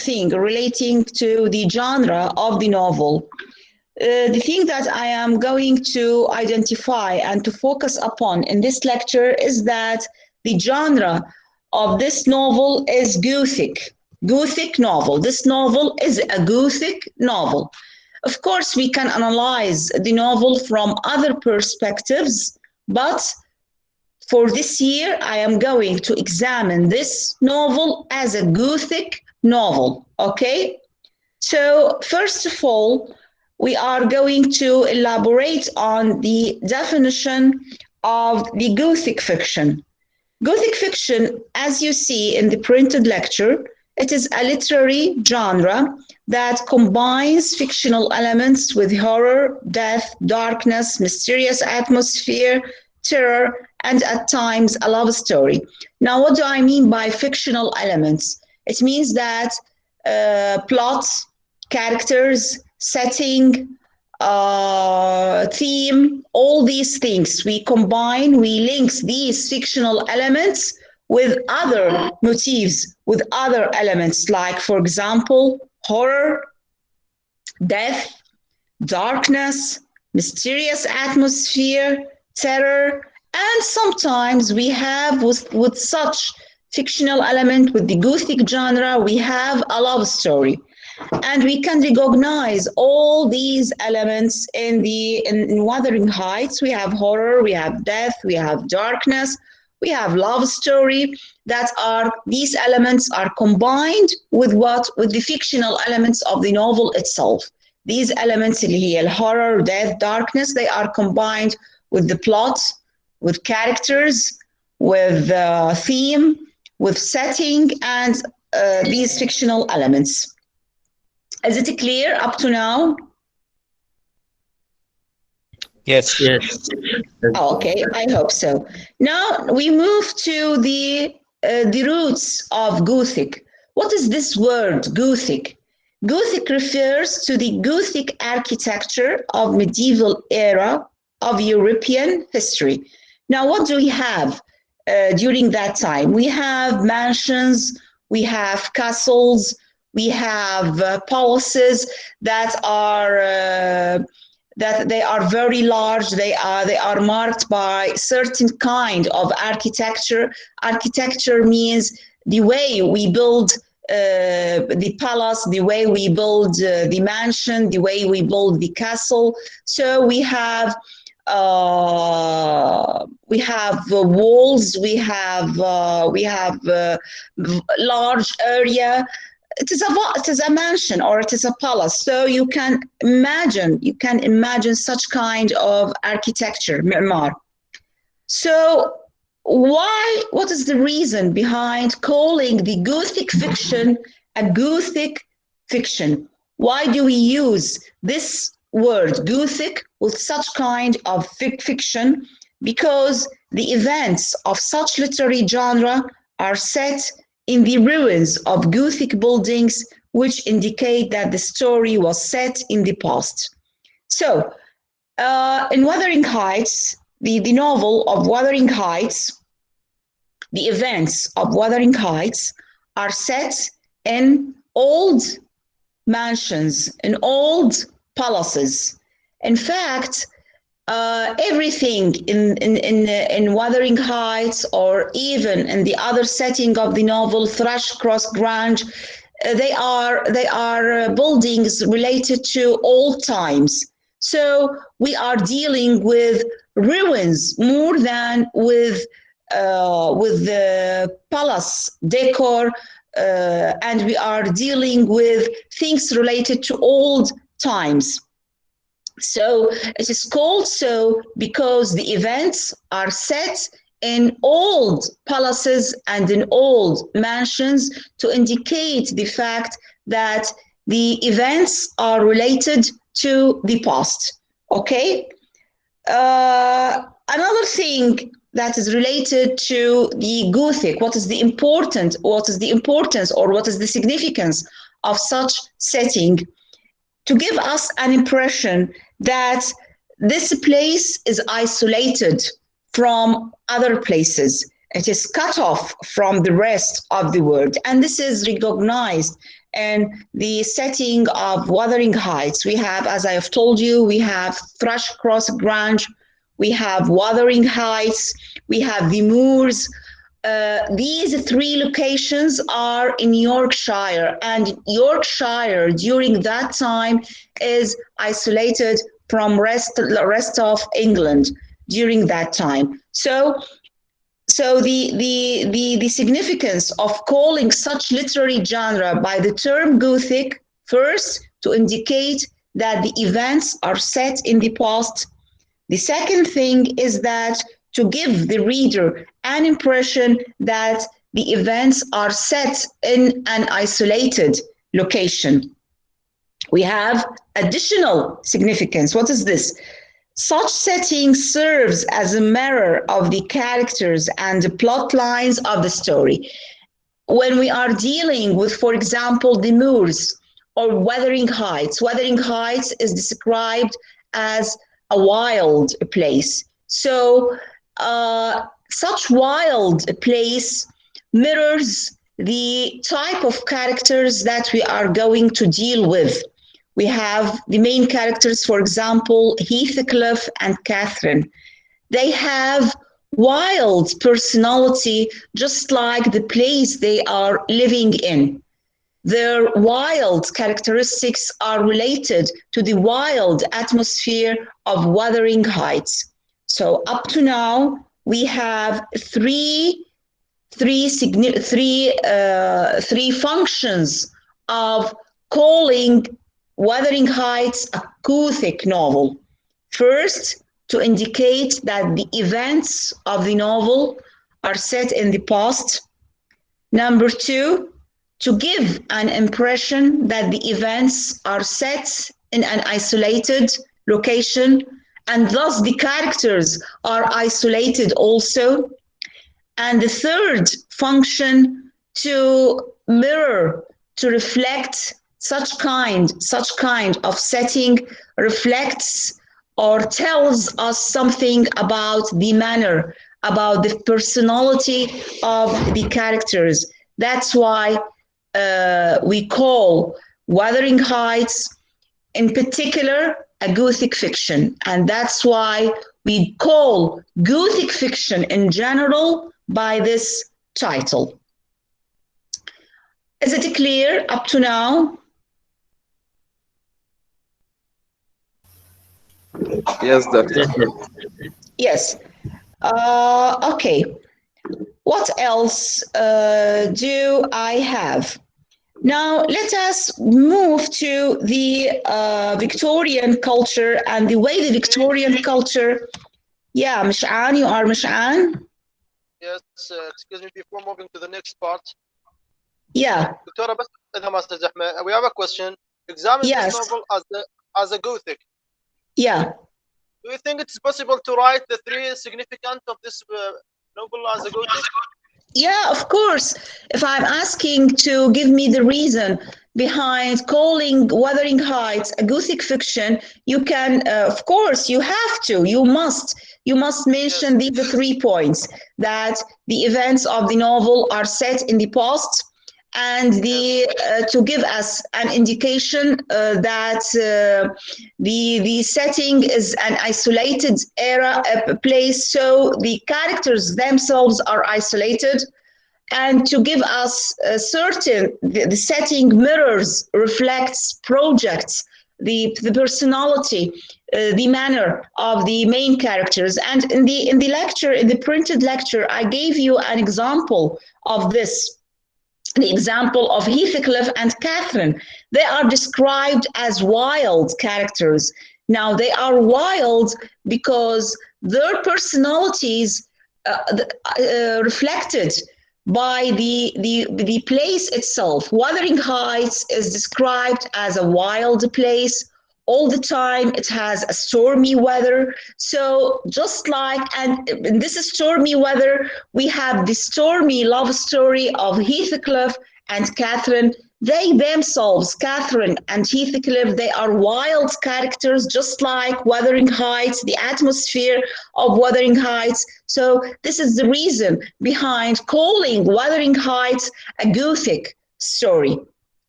thing relating to the genre of the novel. The thing that I am going to identify and to focus upon in this lecture is that the genre of this novel is Gothic novel. This novel is a Gothic novel. Of course, we can analyze the novel from other perspectives, but for this year, I am going to examine this novel as a Gothic novel, okay? So first of all, we are going to elaborate on the definition of the Gothic fiction. Gothic fiction, as you see in the printed lecture, it is a literary genre that combines fictional elements with horror, death, darkness, mysterious atmosphere, terror, and at times a love story. Now, what do I mean by fictional elements? It means that plot, characters, setting, theme, all these things, we combine, we link these fictional elements with other motifs, with other elements, like, for example, horror, death, darkness, mysterious atmosphere, terror, and sometimes we have, with such fictional element, with the Gothic genre, we have a love story. And we can recognize all these elements in Wuthering Heights. We have horror, we have death, we have darkness, we have love story. These elements are combined with what? With the fictional elements of the novel itself. These elements, horror, death, darkness, they are combined with the plot, with characters, with theme, with setting, and these fictional elements. Is it clear up to now? Yes. Okay, I hope so. Now we move to the roots of Gothic. What is this word, Gothic? Gothic refers to the Gothic architecture of medieval era of European history. Now, what do we have during that time? We have mansions, we have castles, we have palaces that they are very large. They are marked by certain kind of architecture. Architecture means the way we build the palace, the way we build the mansion, the way we build the castle. So we have walls, we have large area. It is a mansion, or it is a palace. So you can imagine such kind of architecture, معمار. So what is the reason behind calling the Gothic fiction a Gothic fiction? Why do we use this word Gothic with such kind of fiction? Because the events of such literary genre are set in the ruins of Gothic buildings, which indicate that the story was set in the past. So, in Wuthering Heights, the novel of Wuthering Heights, the events of Wuthering Heights are set in old mansions, in old palaces. In fact, everything in Wuthering Heights, or even in the other setting of the novel, Thrushcross Grange, they are buildings related to old times. So we are dealing with ruins more than with the palace decor, and we are dealing with things related to old times. So it is called so because the events are set in old palaces and in old mansions to indicate the fact that the events are related to the past. Okay? Another thing that is related to the Gothic, what is the importance, or what is the significance of such setting? To give us an impression that this place is isolated from other places. It is cut off from the rest of the world. And this is recognized in the setting of Wuthering Heights. We have, as I have told you, we have Thrushcross Grange, we have Wuthering Heights, we have the Moors. These three locations are in Yorkshire, and Yorkshire during that time is isolated from rest of England during that time. So the significance of calling such literary genre by the term Gothic, first, to indicate that the events are set in the past. The second thing is that to give the reader an impression that the events are set in an isolated location. We have additional significance. What is this? Such setting serves as a mirror of the characters and the plot lines of the story. When we are dealing with, for example, the Moors or Wuthering Heights is described as a wild place. So such wild place mirrors the type of characters that we are going to deal with. We have the main characters, for example, Heathcliff and Catherine. They have wild personality, just like the place they are living in. Their wild characteristics are related to the wild atmosphere of Wuthering Heights. So up to now, we have three functions of calling Wuthering Heights a Gothic novel. First, to indicate that the events of the novel are set in the past. Number two, to give an impression that the events are set in an isolated location, and thus the characters are isolated also. And the third function, to mirror, to reflect such kind of setting reflects or tells us something about the manner, about the personality of the characters. That's why we call Wuthering Heights in particular a Gothic fiction. And that's why we call Gothic fiction in general by this title. Is it clear up to now? Yes, Doctor. Yes. Okay. What else do I have? Now, let us move to the Victorian culture and the way the Victorian culture. Yeah, Mish'an, you are Mish'an? Yes, excuse me, before moving to the next part. Yeah. Doctora, we have a question. Examine Yes. this novel as a Gothic. Yeah. Do you think it's possible to write the three significant of this novel as a Gothic? Yeah, of course. If I'm asking to give me the reason behind calling Wuthering Heights a Gothic fiction, you can, of course, you have to, you must mention Yes. these 3 points, that the events of the novel are set in the past, and to give us an indication that the setting is an isolated place, so the characters themselves are isolated, and to give us the setting mirrors, reflects, projects the personality, the manner of the main characters. And in the lecture, in the printed lecture, I gave you an example of this. The example of Heathcliff and Catherine. They are described as wild characters. Now, they are wild because their personalities reflected by the place itself. Wuthering Heights is described as a wild place. All the time it has a stormy weather. So just like, and in this stormy weather, we have the stormy love story of Heathcliff and Catherine. They themselves, Catherine and Heathcliff, they are wild characters, just like Wuthering Heights, the atmosphere of Wuthering Heights. So this is the reason behind calling Wuthering Heights a Gothic story.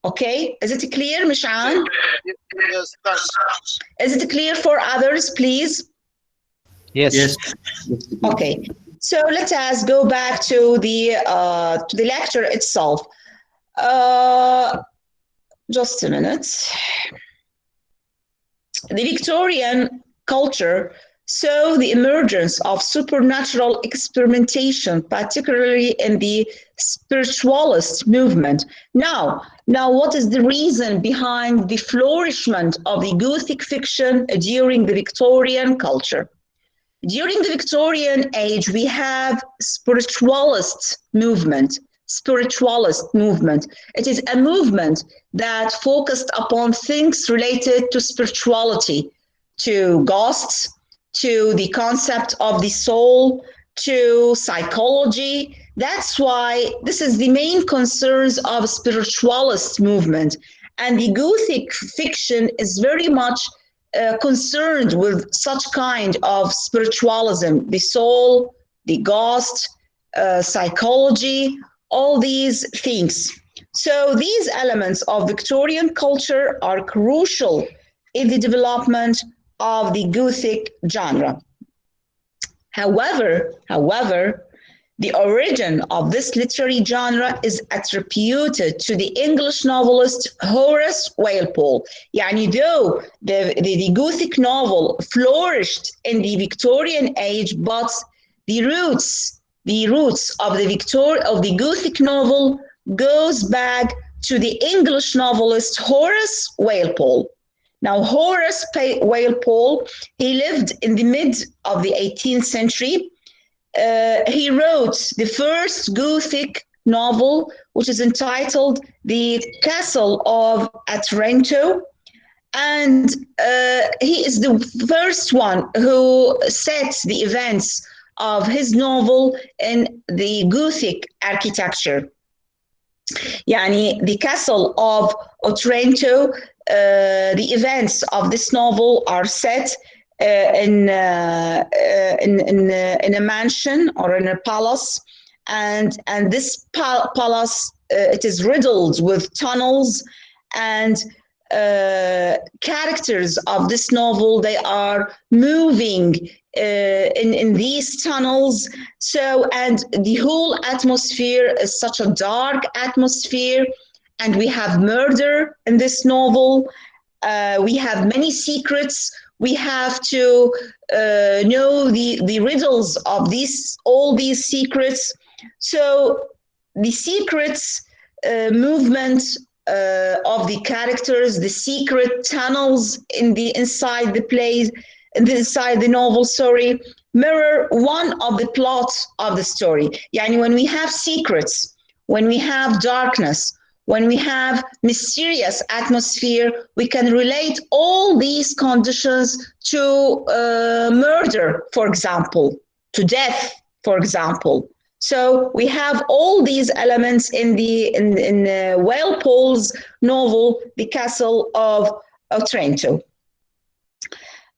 Okay, is it clear, Mish'an? Yes, thanks. Is it clear for others, please? Yes. Okay, so let us go back to the lecture itself. Just a minute. The Victorian culture saw the emergence of supernatural experimentation, particularly in the spiritualist movement. Now, what is the reason behind the flourishment of the Gothic fiction during the Victorian culture? During the Victorian age, we have spiritualist movement. It is a movement that focused upon things related to spirituality, to ghosts, to the concept of the soul, to psychology. That's why this is the main concerns of spiritualist movement. And the Gothic fiction is very much concerned with such kind of spiritualism, the soul, the ghost, psychology, all these things. So these elements of Victorian culture are crucial in the development of the Gothic genre. However, the origin of this literary genre is attributed to the English novelist Horace Walpole. Yani though the Gothic novel flourished in the Victorian age, but the roots of the Gothic novel goes back to the English novelist Horace Walpole. Now, Horace Walpole, he lived in the mid of the 18th century. He wrote the first Gothic novel, which is entitled The Castle of Otranto. And he is the first one who set the events of his novel in the Gothic architecture. Yani the Castle of Otranto, the events of this novel are set in a mansion or in a palace, and this palace it is riddled with tunnels, and characters of this novel, they are moving in these tunnels. So, and the whole atmosphere is such a dark atmosphere, and we have murder in this novel. We have many secrets. We have to know the riddles of all these secrets. So the secrets movement of the characters, the secret tunnels inside the novel, mirror one of the plots of the story. Yani when we have secrets, when we have darkness, when we have mysterious atmosphere, we can relate all these conditions to murder, for example, to death, for example. So we have all these elements in Walpole's novel, The Castle of Otranto.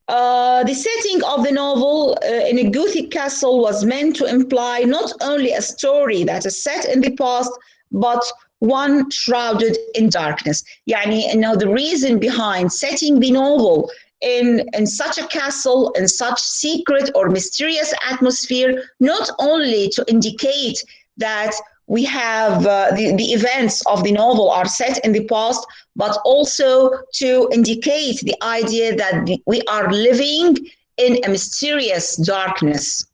The setting of the novel in a Gothic castle was meant to imply not only a story that is set in the past, but one shrouded in darkness. Yani, the reason behind setting the novel in such a castle, in such secret or mysterious atmosphere, not only to indicate that we have the events of the novel are set in the past, but also to indicate the idea that we are living in a mysterious darkness.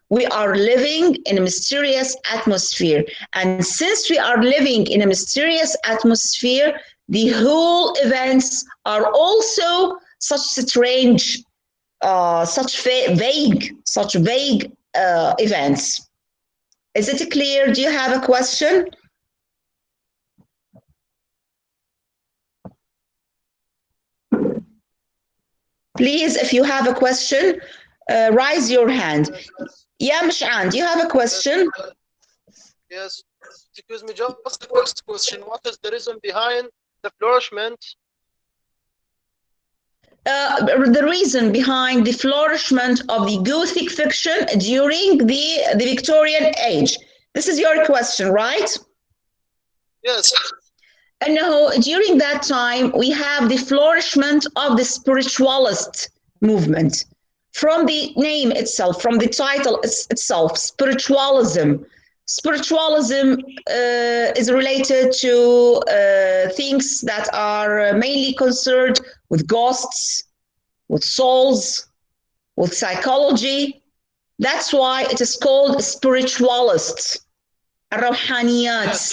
We are living in a mysterious atmosphere. And since we are living in a mysterious atmosphere, the whole events are also such strange, such vague events. Is it clear? Do you have a question? Please, if you have a question, raise your hand. Yeah, Mish'an, do you have a question? Yes. Excuse me, just the first question. What is the reason behind the flourishment? The reason behind the flourishment of the Gothic fiction during the Victorian age. This is your question, right? Yes. during that time we have the flourishment of the spiritualist movement. From the name itself, from the title itself, spiritualism. Spiritualism is related to things that are mainly concerned with ghosts, with souls, with psychology. That's why it is called spiritualists, الروحانيات.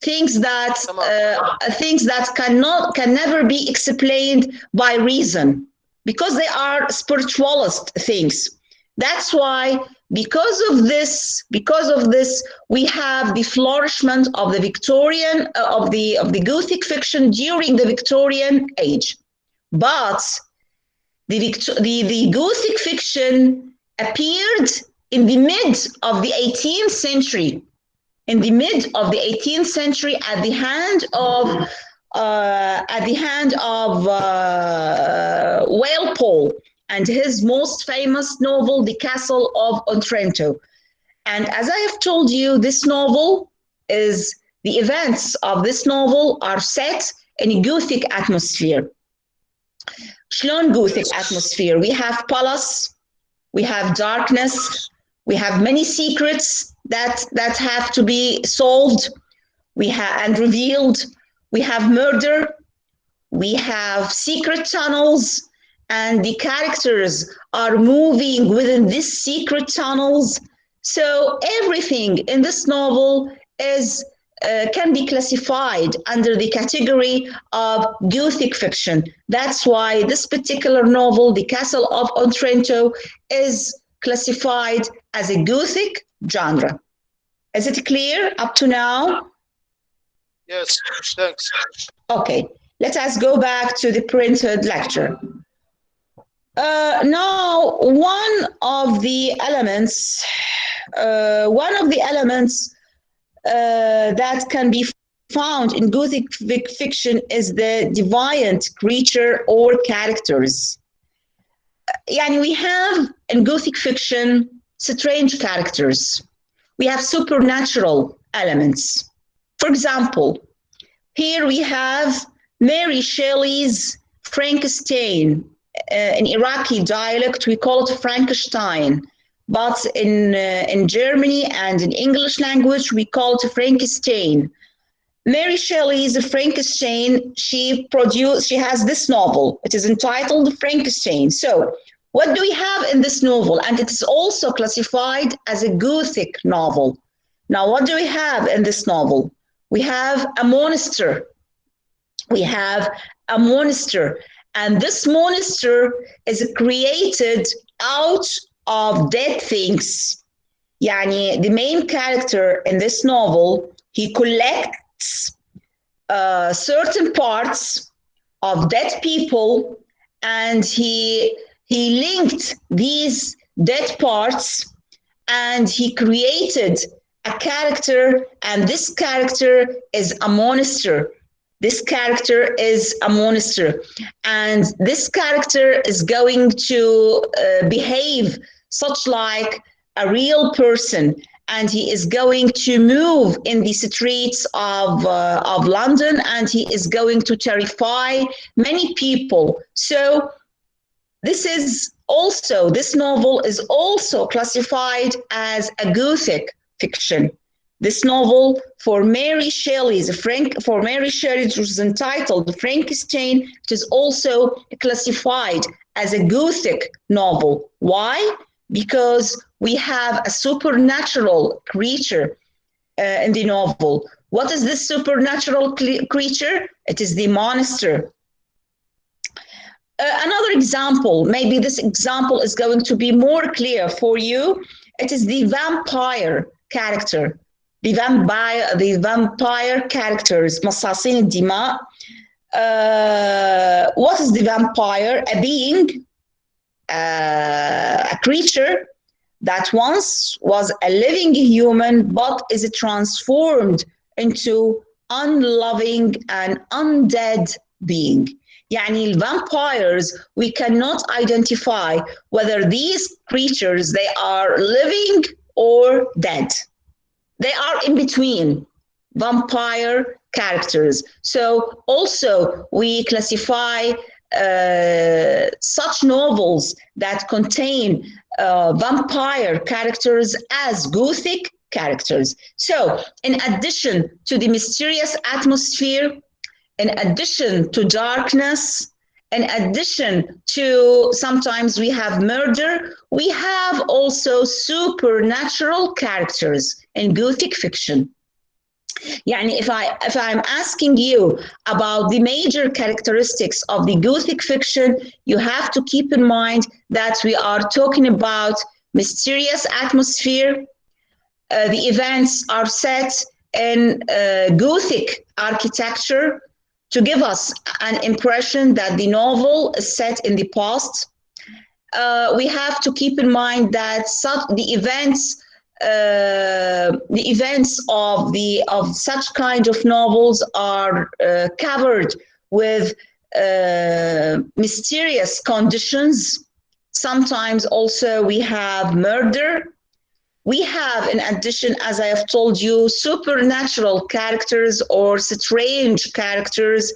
Things that can never be explained by reason, because they are spiritualist things. That's why, because of this, we have the flourishment of the Victorian of the Gothic fiction during the Victorian age. But the Gothic fiction appeared in the mid of the 18th century. In the mid of the 18th century, at the hand of Walpole and his most famous novel, The Castle of Otranto. And as I have told you, this novel is, the events of this novel are set in a Gothic atmosphere. شلون Gothic atmosphere? We have palace, we have darkness, we have many secrets that have to be solved, and revealed. We have murder, we have secret tunnels, and the characters are moving within these secret tunnels. So everything in this novel is can be classified under the category of Gothic fiction. That's why this particular novel, The Castle of Otranto, is classified as a Gothic genre. Is it clear up to now? Yes, thanks. Okay, let us go back to the printed lecture. Now, one of the elements that can be found in Gothic fiction is the deviant creature or characters. Yani we have in Gothic fiction strange characters. We have supernatural elements. For example, here we have Mary Shelley's Frankenstein. In Iraqi dialect, we call it Frankenstein. But in Germany and in English language, we call it Frankenstein. Mary Shelley's Frankenstein, she has this novel. It is entitled Frankenstein. So what do we have in this novel? And it is also classified as a Gothic novel. Now, what do we have in this novel? We have a monster. We have a monster. And this monster is created out of dead things. Yani, the main character in this novel, he collects certain parts of dead people, and he linked these dead parts, and he created a character, and this character is a monster. This character is a monster, and this character is going to behave such like a real person, and he is going to move in the streets of London, and he is going to terrify many people. So this novel is also classified as a Gothic fiction. This novel for Mary Shelley, which was entitled Frankenstein, it is also classified as a Gothic novel. Why? Because we have a supernatural creature in the novel. What is this supernatural creature? It is the monster. Another example, maybe this example is going to be more clear for you. It is the vampire character. The vampire characters, مصاصين الدماء. What is the vampire? A being, a creature that once was a living human but is transformed into unloving and undead being. يعني vampires, we cannot identify whether these creatures, they are living or dead. They are in between, vampire characters. So also we classify such novels that contain vampire characters as Gothic characters. So in addition to the mysterious atmosphere, in addition to darkness, in addition to sometimes we have murder, we have also supernatural characters in Gothic fiction. Yani if I'm asking you about the major characteristics of the Gothic fiction, you have to keep in mind that we are talking about mysterious atmosphere. The events are set in Gothic architecture to give us an impression that the novel is set in the past. We have to keep in mind that the events of such kind of novels are covered with mysterious conditions. Sometimes also we have murder. We have, in addition, as I have told you, supernatural characters or strange characters.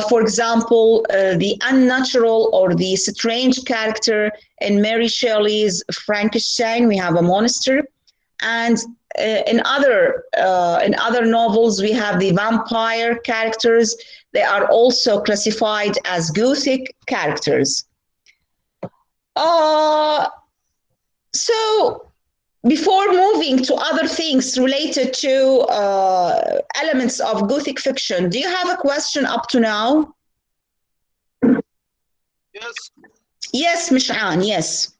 For example, the unnatural or the strange character in Mary Shelley's Frankenstein, we have a monster. And in other novels, we have the vampire characters. They are also classified as Gothic characters. So, before moving to other things related to elements of Gothic fiction, do you have a question up to now? Yes. Yes, Mish'an, yes.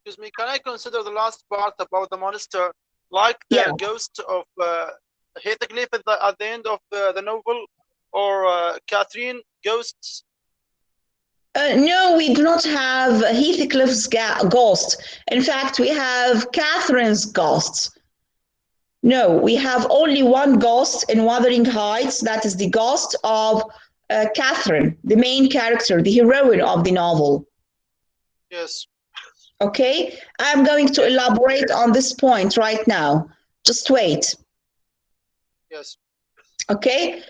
Excuse me, can I consider the last part about the monster like the ghost of Heathcliff at the end of the novel, or Catherine ghosts? No, we do not have Heathcliff's ghost. In fact, we have Catherine's ghost. No, we have only one ghost in Wuthering Heights. That is the ghost of Catherine, the main character, the heroine of the novel. Yes. Okay, I'm going to elaborate on this point right now. Just wait. Yes. Okay.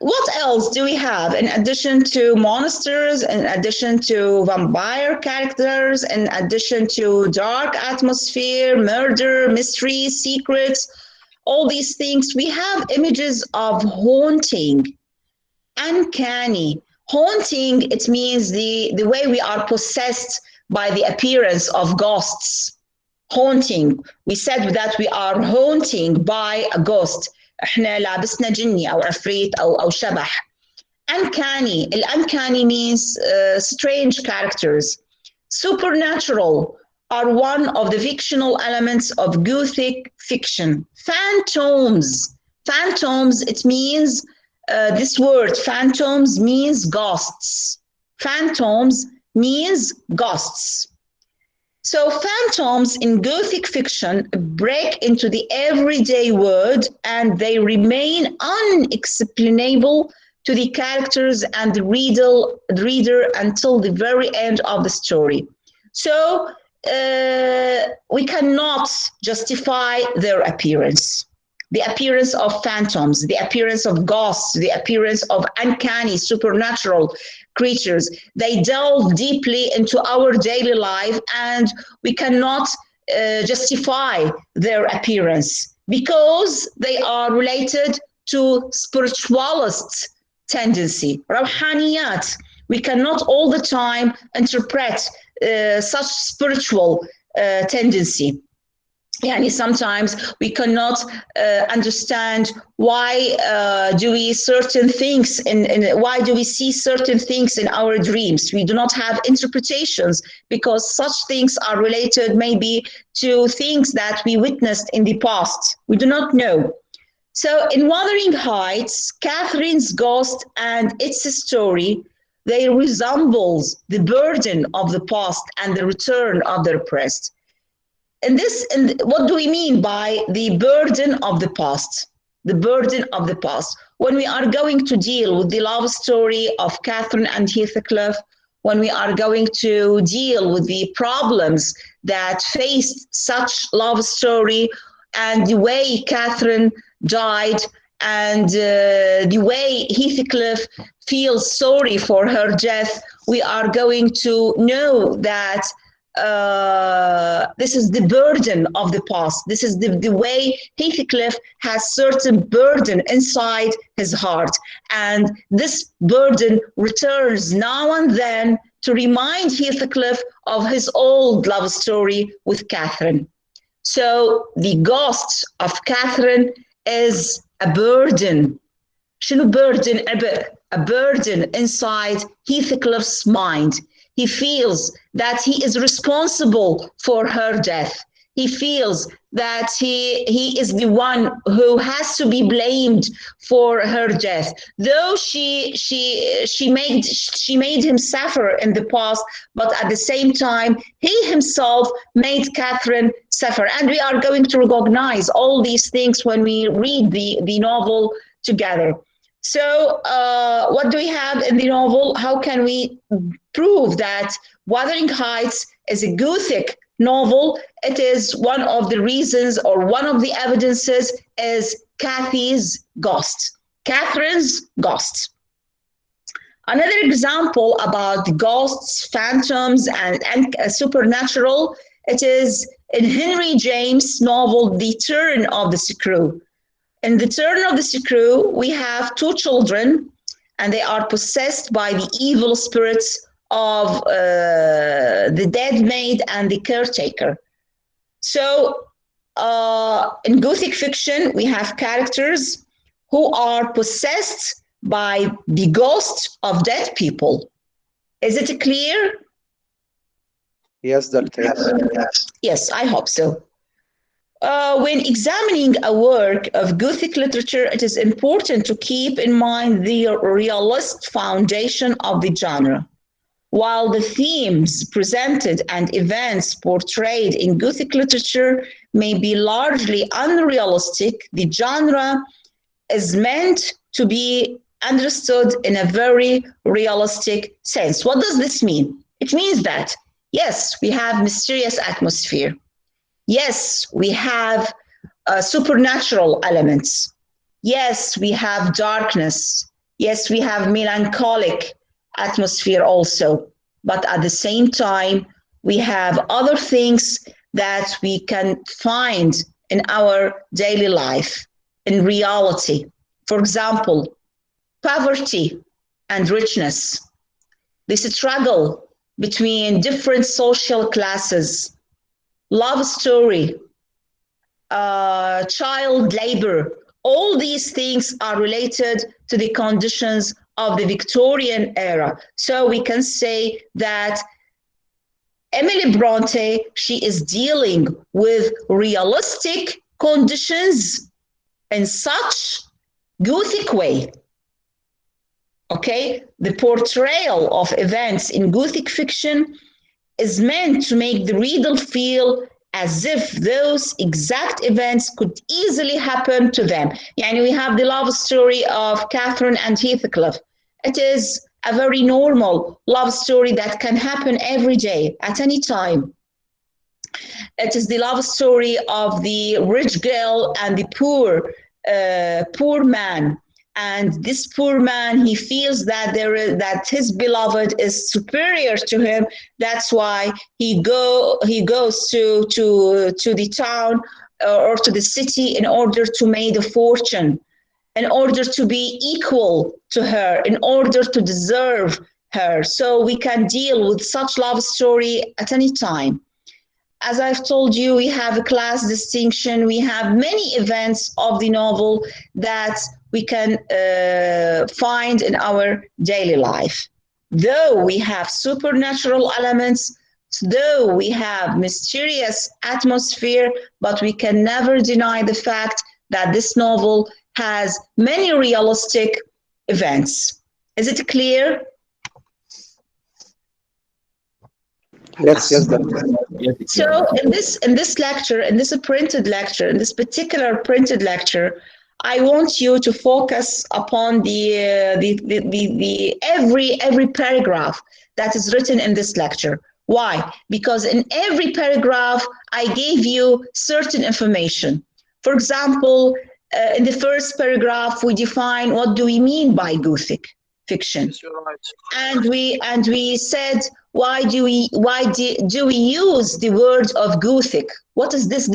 What else do we have in addition to monsters, in addition to vampire characters, in addition to dark atmosphere, murder, mystery, secrets, all these things? We have images of haunting, uncanny. Haunting, it means the way we are possessed by the appearance of ghosts. Haunting, we said that we are haunting by a ghost. احنا لابسنا جني او عفريت او شبح. Uncanny. Uncanny means strange characters. Supernatural are one of the fictional elements of Gothic fiction. Phantoms. Phantoms, it means this word phantoms means ghosts. Phantoms means ghosts. So phantoms in Gothic fiction break into the everyday world and they remain unexplainable to the characters and the reader until the very end of the story. So we cannot justify their appearance. The appearance of phantoms, the appearance of ghosts, the appearance of uncanny, supernatural creatures. They delve deeply into our daily life and we cannot justify their appearance because they are related to spiritualist tendency, rawhaniyat. We cannot all the time interpret such spiritual tendency. Yani sometimes we cannot understand why do we certain things why do we see certain things in our dreams. We do not have interpretations because such things are related maybe to things that we witnessed in the past. We do not know. So in Wuthering Heights, Catherine's ghost and its story, they resembles the burden of the past and the return of the oppressed. And what do we mean by the burden of the past? The burden of the past. When we are going to deal with the love story of Catherine and Heathcliff, when we are going to deal with the problems that faced such love story and the way Catherine died, and the way Heathcliff feels sorry for her death, we are going to know that this is the burden of the past. This is the way Heathcliff has certain burden inside his heart. And this burden returns now and then to remind Heathcliff of his old love story with Catherine. So the ghost of Catherine is a burden. شنو burden? A burden inside Heathcliff's mind. He feels that he is responsible for her death. He feels that he is the one who has to be blamed for her death. Though she made him suffer in the past, but at the same time, he himself made Catherine suffer. And we are going to recognize all these things when we read the novel together. So what do we have in the novel? How can we prove that Wuthering Heights is a Gothic novel? It is one of the reasons, or one of the evidences, is Kathy's ghost, Catherine's ghost. Another example about ghosts, phantoms, and supernatural, it is in Henry James' novel, The Turn of the Screw. In The Turn of the Screw, we have two children, and they are possessed by the evil spirits of the dead maid and the caretaker. So in Gothic fiction, we have characters who are possessed by the ghost of dead people. Is it clear? Yes, Doctor. Yes, I hope so. When examining a work of Gothic literature, it is important to keep in mind the realist foundation of the genre. While the themes presented and events portrayed in Gothic literature may be largely unrealistic, the genre is meant to be understood in a very realistic sense. What does this mean? It means that, yes, we have mysterious atmosphere. Yes, we have supernatural elements. Yes, we have darkness. Yes, we have melancholic atmosphere also. But at the same time, we have other things that we can find in our daily life, in reality. For example, poverty and richness, the struggle between different social classes, love story, child labor. All these things are related to the conditions of the Victorian era. So we can say that Emily Bronte, she is dealing with realistic conditions in such Gothic way. Okay, the portrayal of events in Gothic fiction is meant to make the reader feel as if those exact events could easily happen to them. Yani we have the love story of Catherine and Heathcliff. It is a very normal love story that can happen every day, at any time. It is the love story of the rich girl and the poor man. And this poor man, he feels that that his beloved is superior to him. That's why he goes to the town or to the city in order to make a fortune, in order to be equal to her, in order to deserve her. So we can deal with such love story at any time. As I've told you, we have a class distinction. We have many events of the novel that we can find in our daily life. Though we have supernatural elements, though we have mysterious atmosphere, but we can never deny the fact that this novel has many realistic events. Is it clear? Yes, So in this lecture, in this printed lecture, in this particular printed lecture, I want you to focus upon the every paragraph that is written in this lecture. Why? Because in every paragraph, I gave you certain information. For example, in the first paragraph, we define what do we mean by Gothic fiction. Yes, you're right. And we said, why do we use the word of Gothic? What is this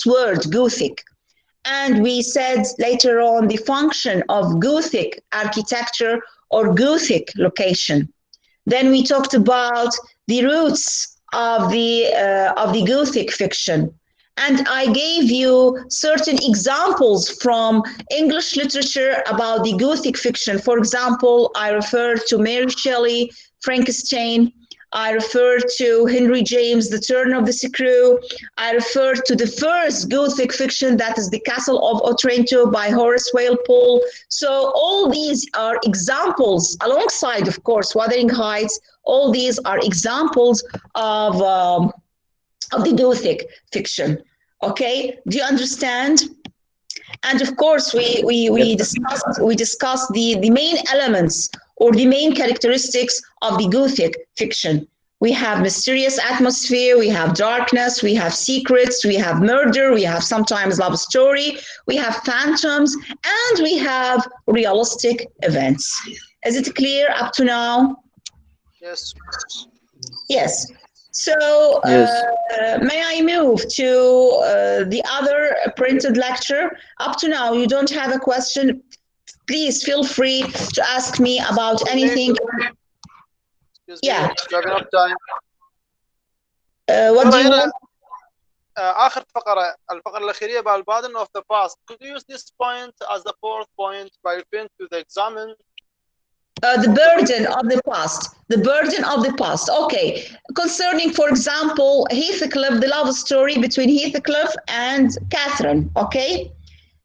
word Gothic? And we said later on the function of Gothic architecture or Gothic location. Then we talked about the roots of the Gothic fiction. And I gave you certain examples from English literature about the Gothic fiction. For example, I referred to Mary Shelley, Frankenstein. I referred to Henry James, The Turn of the Screw. I referred to the first Gothic fiction, that is The Castle of Otranto by Horace Walpole. So all these are examples, alongside, of course, Wuthering Heights. All these are examples of the Gothic fiction. Okay, do you understand? And of course, we discussed the main elements or the main characteristics of the Gothic fiction. We have mysterious atmosphere, we have darkness, we have secrets, we have murder, we have sometimes love story, we have phantoms, and we have realistic events. Is it clear up to now? Yes. Yes. So may I move to the other printed lecture? Up to now, you don't have a question. Please feel free to ask me about anything. Excuse Yeah. me. Do you have enough time? What do you want? آخر فقرة الفقرة الأخيرة about the burden of the past. Could you use this point as the fourth point by referring to the examen? The burden of the past. The burden of the past. Okay. Concerning, for example, Heathcliff, the love story between Heathcliff and Catherine. Okay.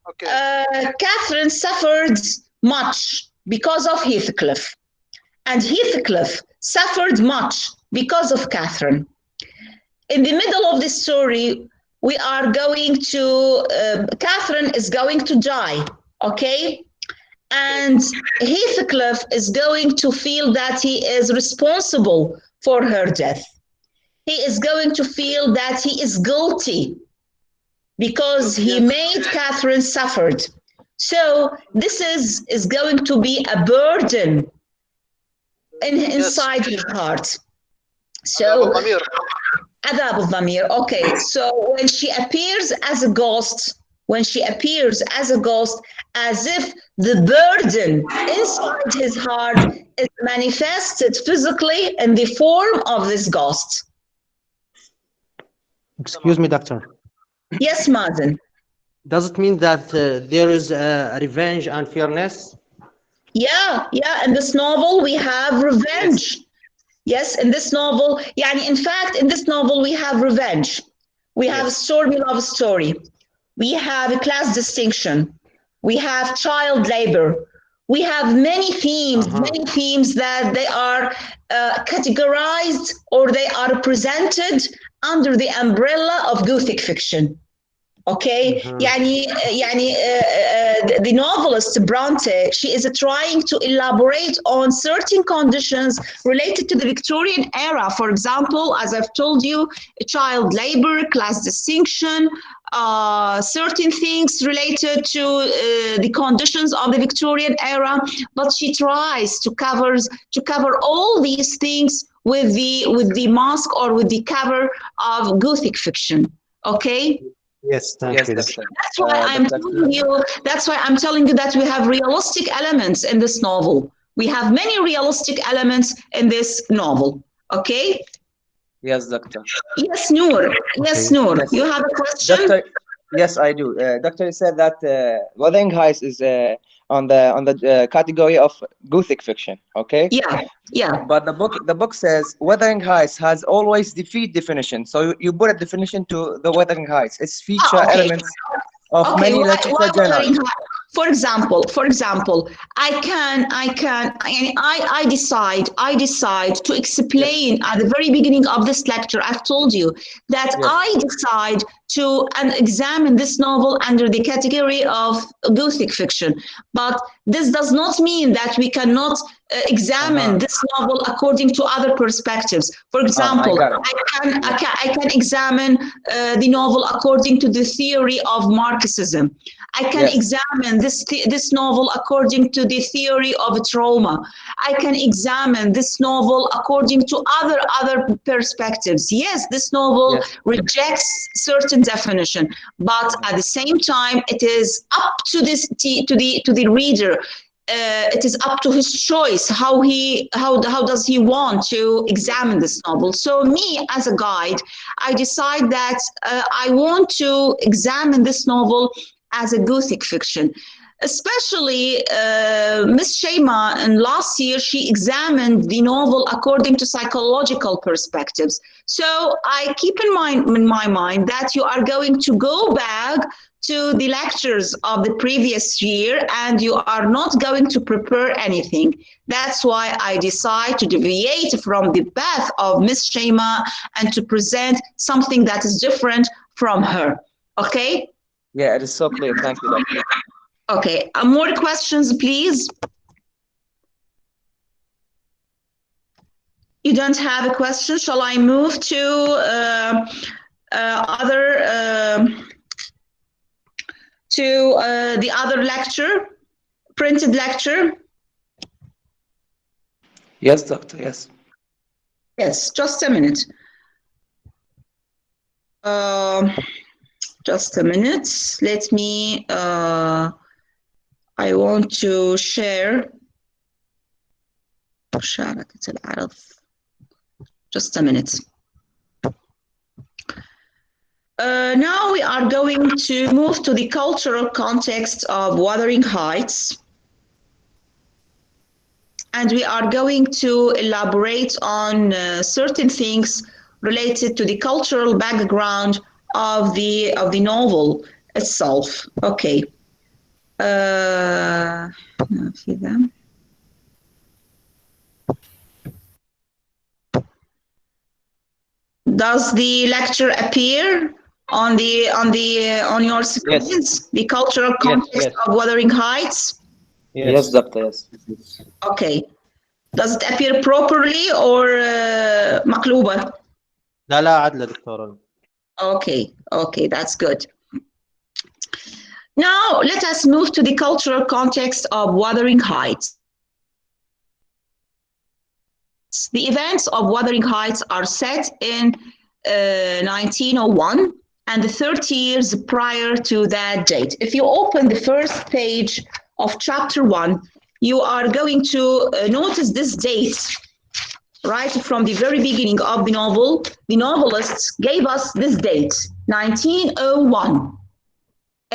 Okay. Catherine suffered much because of Heathcliff, and Heathcliff suffered much because of Catherine. In the middle of the story, we are going to, Catherine is going to die, okay? And Heathcliff is going to feel that he is responsible for her death. He is going to feel that he is guilty because he made Catherine suffered. So this is going to be a burden inside his heart. So Adab al-Dhamir. Okay, so when she appears as a ghost, as if the burden inside his heart is manifested physically in the form of this ghost. Excuse me, doctor. Yes, Mazen. Does it mean that there is revenge and fairness? Yeah. In this novel, we have revenge. Yes, in this novel, in fact, in this novel, we have revenge. We have a stormy love story. We have a class distinction. We have child labor. We have many themes, that they are categorized or they are presented under the umbrella of Gothic fiction. Okay, the novelist Bronte, she is trying to elaborate on certain conditions related to the Victorian era. For example, as I've told you, child labor, class distinction, certain things related to the conditions of the Victorian era. But she tries to cover all these things with the mask or with the cover of Gothic fiction. Okay. Yes, thank you. That's why I'm telling you. That's why I'm telling you that we have realistic elements in this novel. We have many realistic elements in this novel. Okay. Yes, doctor. Yes, Noor. Yes, Noor. Yes. You have a question? Doctor, yes, I do. Doctor said that Wuthering Heights is on the category of Gothic fiction. Okay. Yeah. But the book says Wuthering Heights has always the feed definition. So you put a definition to the Wuthering Heights. It's feature elements of many literature genres. For example, I decide to explain at the very beginning of this lecture. I've told you that I decide to examine this novel under the category of Gothic fiction. But this does not mean that we cannot examine this novel according to other perspectives. For example, I can examine the novel according to the theory of Marxism. I can examine this novel according to the theory of trauma. I can examine this novel according to other perspectives. Yes, this novel rejects certain definition, but at the same time, it is up to the reader. It is up to his choice how does he want to examine this novel. So me as a guide, I decide that I want to examine this novel as a Gothic fiction. Especially Miss Shema, and last year she examined the novel according to psychological perspectives. So I keep in my mind that you are going to go back to the lectures of the previous year and you are not going to prepare anything. That's why I decide to deviate from the path of Miss Shema and to present something that is different from her. Okay? Yeah, it is so clear. Thank you, Doctor. Okay, more questions, please. You don't have a question? Shall I move to the other lecture, printed lecture? Yes, Doctor, yes. Yes, just a minute. Just a minute. Let me, I want to share مشاركة العرض. Just a minute. Now we are going to move to the cultural context of Wuthering Heights. And we are going to elaborate on certain things related to the cultural background of the novel itself. Okay. Does the lecture appear on your screens? Yes. The cultural context of Wuthering Heights? Yes, Doctor, yes. Okay. Does it appear properly or مقلوبة؟ لا عدلة دكتورة. Okay, that's good. Now let us move to the cultural context of Wuthering Heights. The events of Wuthering Heights are set in 1901 and the 30 years prior to that date. If you open the first page of chapter 1, you are going to notice this date. Right from the very beginning of the novel, the novelists gave us this date, 1901.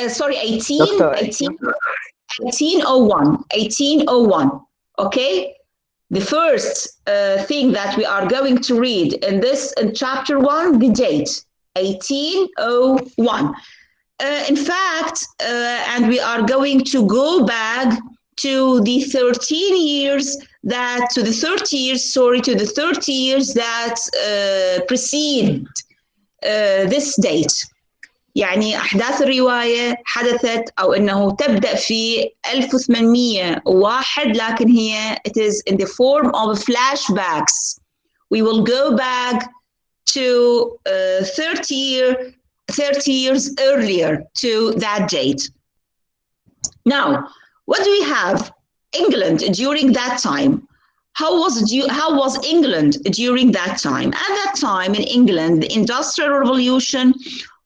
Sorry, 1801. Okay? The first thing that we are going to read in chapter 1, the date, 1801. In fact, and we are going to go back to the 30 years that precede this date. يعني أحداث الرواية حدثت أو أنه تبدأ في 1801 لكن هي it is in the form of flashbacks. We will go back to 30 years earlier to that date. Now, what do we have? England during that time. How was England during that time? At that time in England, the Industrial Revolution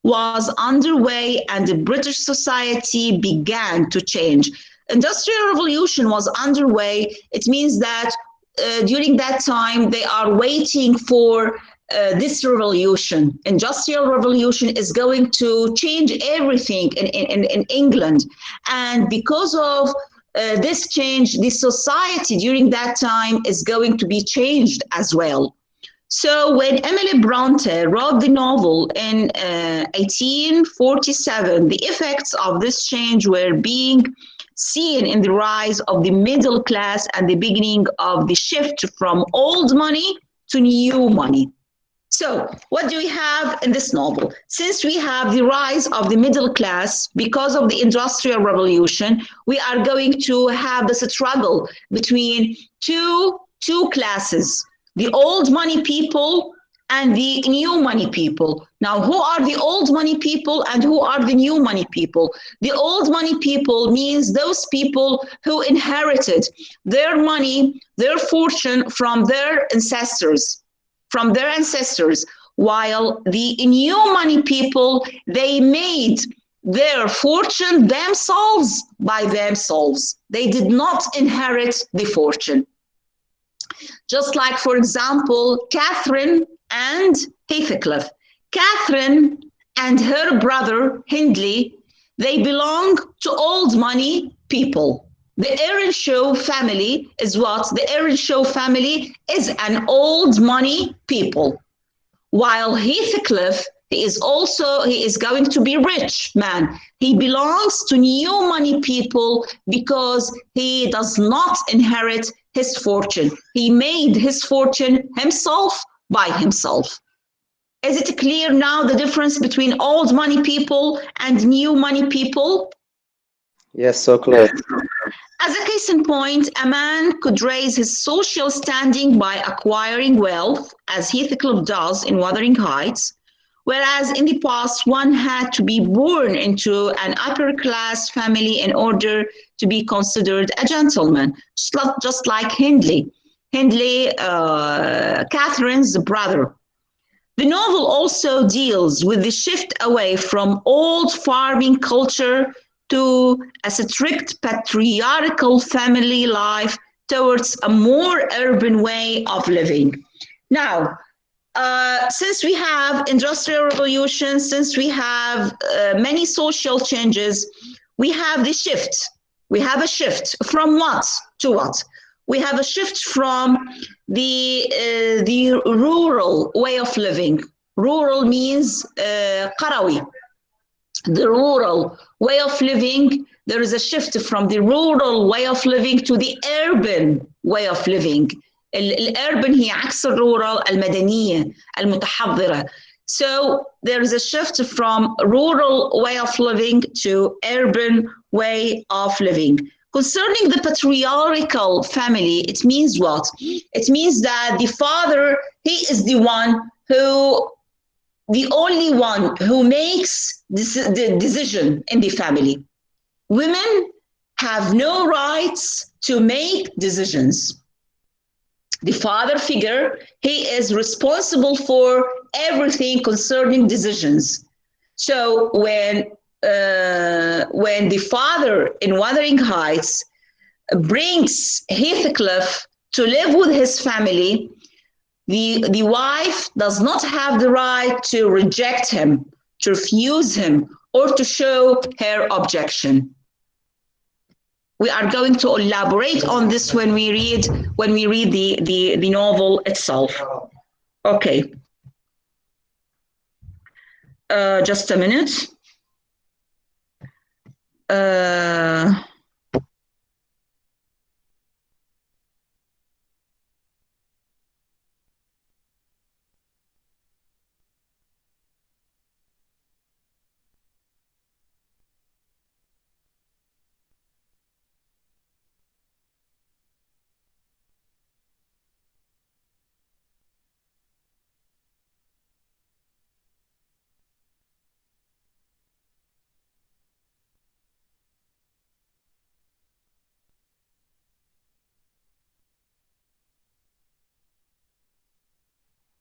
was underway and the British society began to change. Industrial Revolution was underway. It means that during that time, they are waiting for this revolution. Industrial Revolution is going to change everything in England. And because of this change, the society during that time is going to be changed as well. So when Emily Bronte wrote the novel in 1847, the effects of this change were being seen in the rise of the middle class and the beginning of the shift from old money to new money. So what do we have in this novel? Since we have the rise of the middle class because of the Industrial Revolution, we are going to have this struggle between two classes, the old money people and the new money people. Now, who are the old money people and who are the new money people? The old money people means those people who inherited their money, their fortune from their ancestors, while the new money people, they made their fortune themselves by themselves. They did not inherit the fortune. Just like, for example, Catherine and Heathcliff. Catherine and her brother Hindley, they belong to old money people. The Earnshaw family is what? The Earnshaw family is an old money people. While Heathcliff, he is going to be rich man. He belongs to new money people because he does not inherit his fortune. He made his fortune himself by himself. Is it clear now the difference between old money people and new money people? Yes, so clear. As a case in point, a man could raise his social standing by acquiring wealth, as Heathcliff does in Wuthering Heights, whereas in the past one had to be born into an upper-class family in order to be considered a gentleman, just like Hindley. Hindley, Catherine's brother. The novel also deals with the shift away from old farming culture to a strict patriarchal family life towards a more urban way of living. Now, since we have Industrial Revolution, since we have many social changes, we have the shift. We have a shift from what to what? We have a shift from the rural way of living. Rural means Qarawi. The rural way of living, there is a shift from the rural way of living to the urban way of living. الurban هي عكس الrural المدنية المتحضرة. So there is a shift from rural way of living to urban way of living. Concerning the patriarchal family, it means what? It means that the father, he is the only one who makes the decision in the family. Women have no rights to make decisions. The father figure, he is responsible for everything concerning decisions. So when the father in Wuthering Heights brings Heathcliff to live with his family, the wife does not have the right to reject him, to refuse him, or to show her objection. We are going to elaborate on this when we read the novel itself. Okay. Just a minute.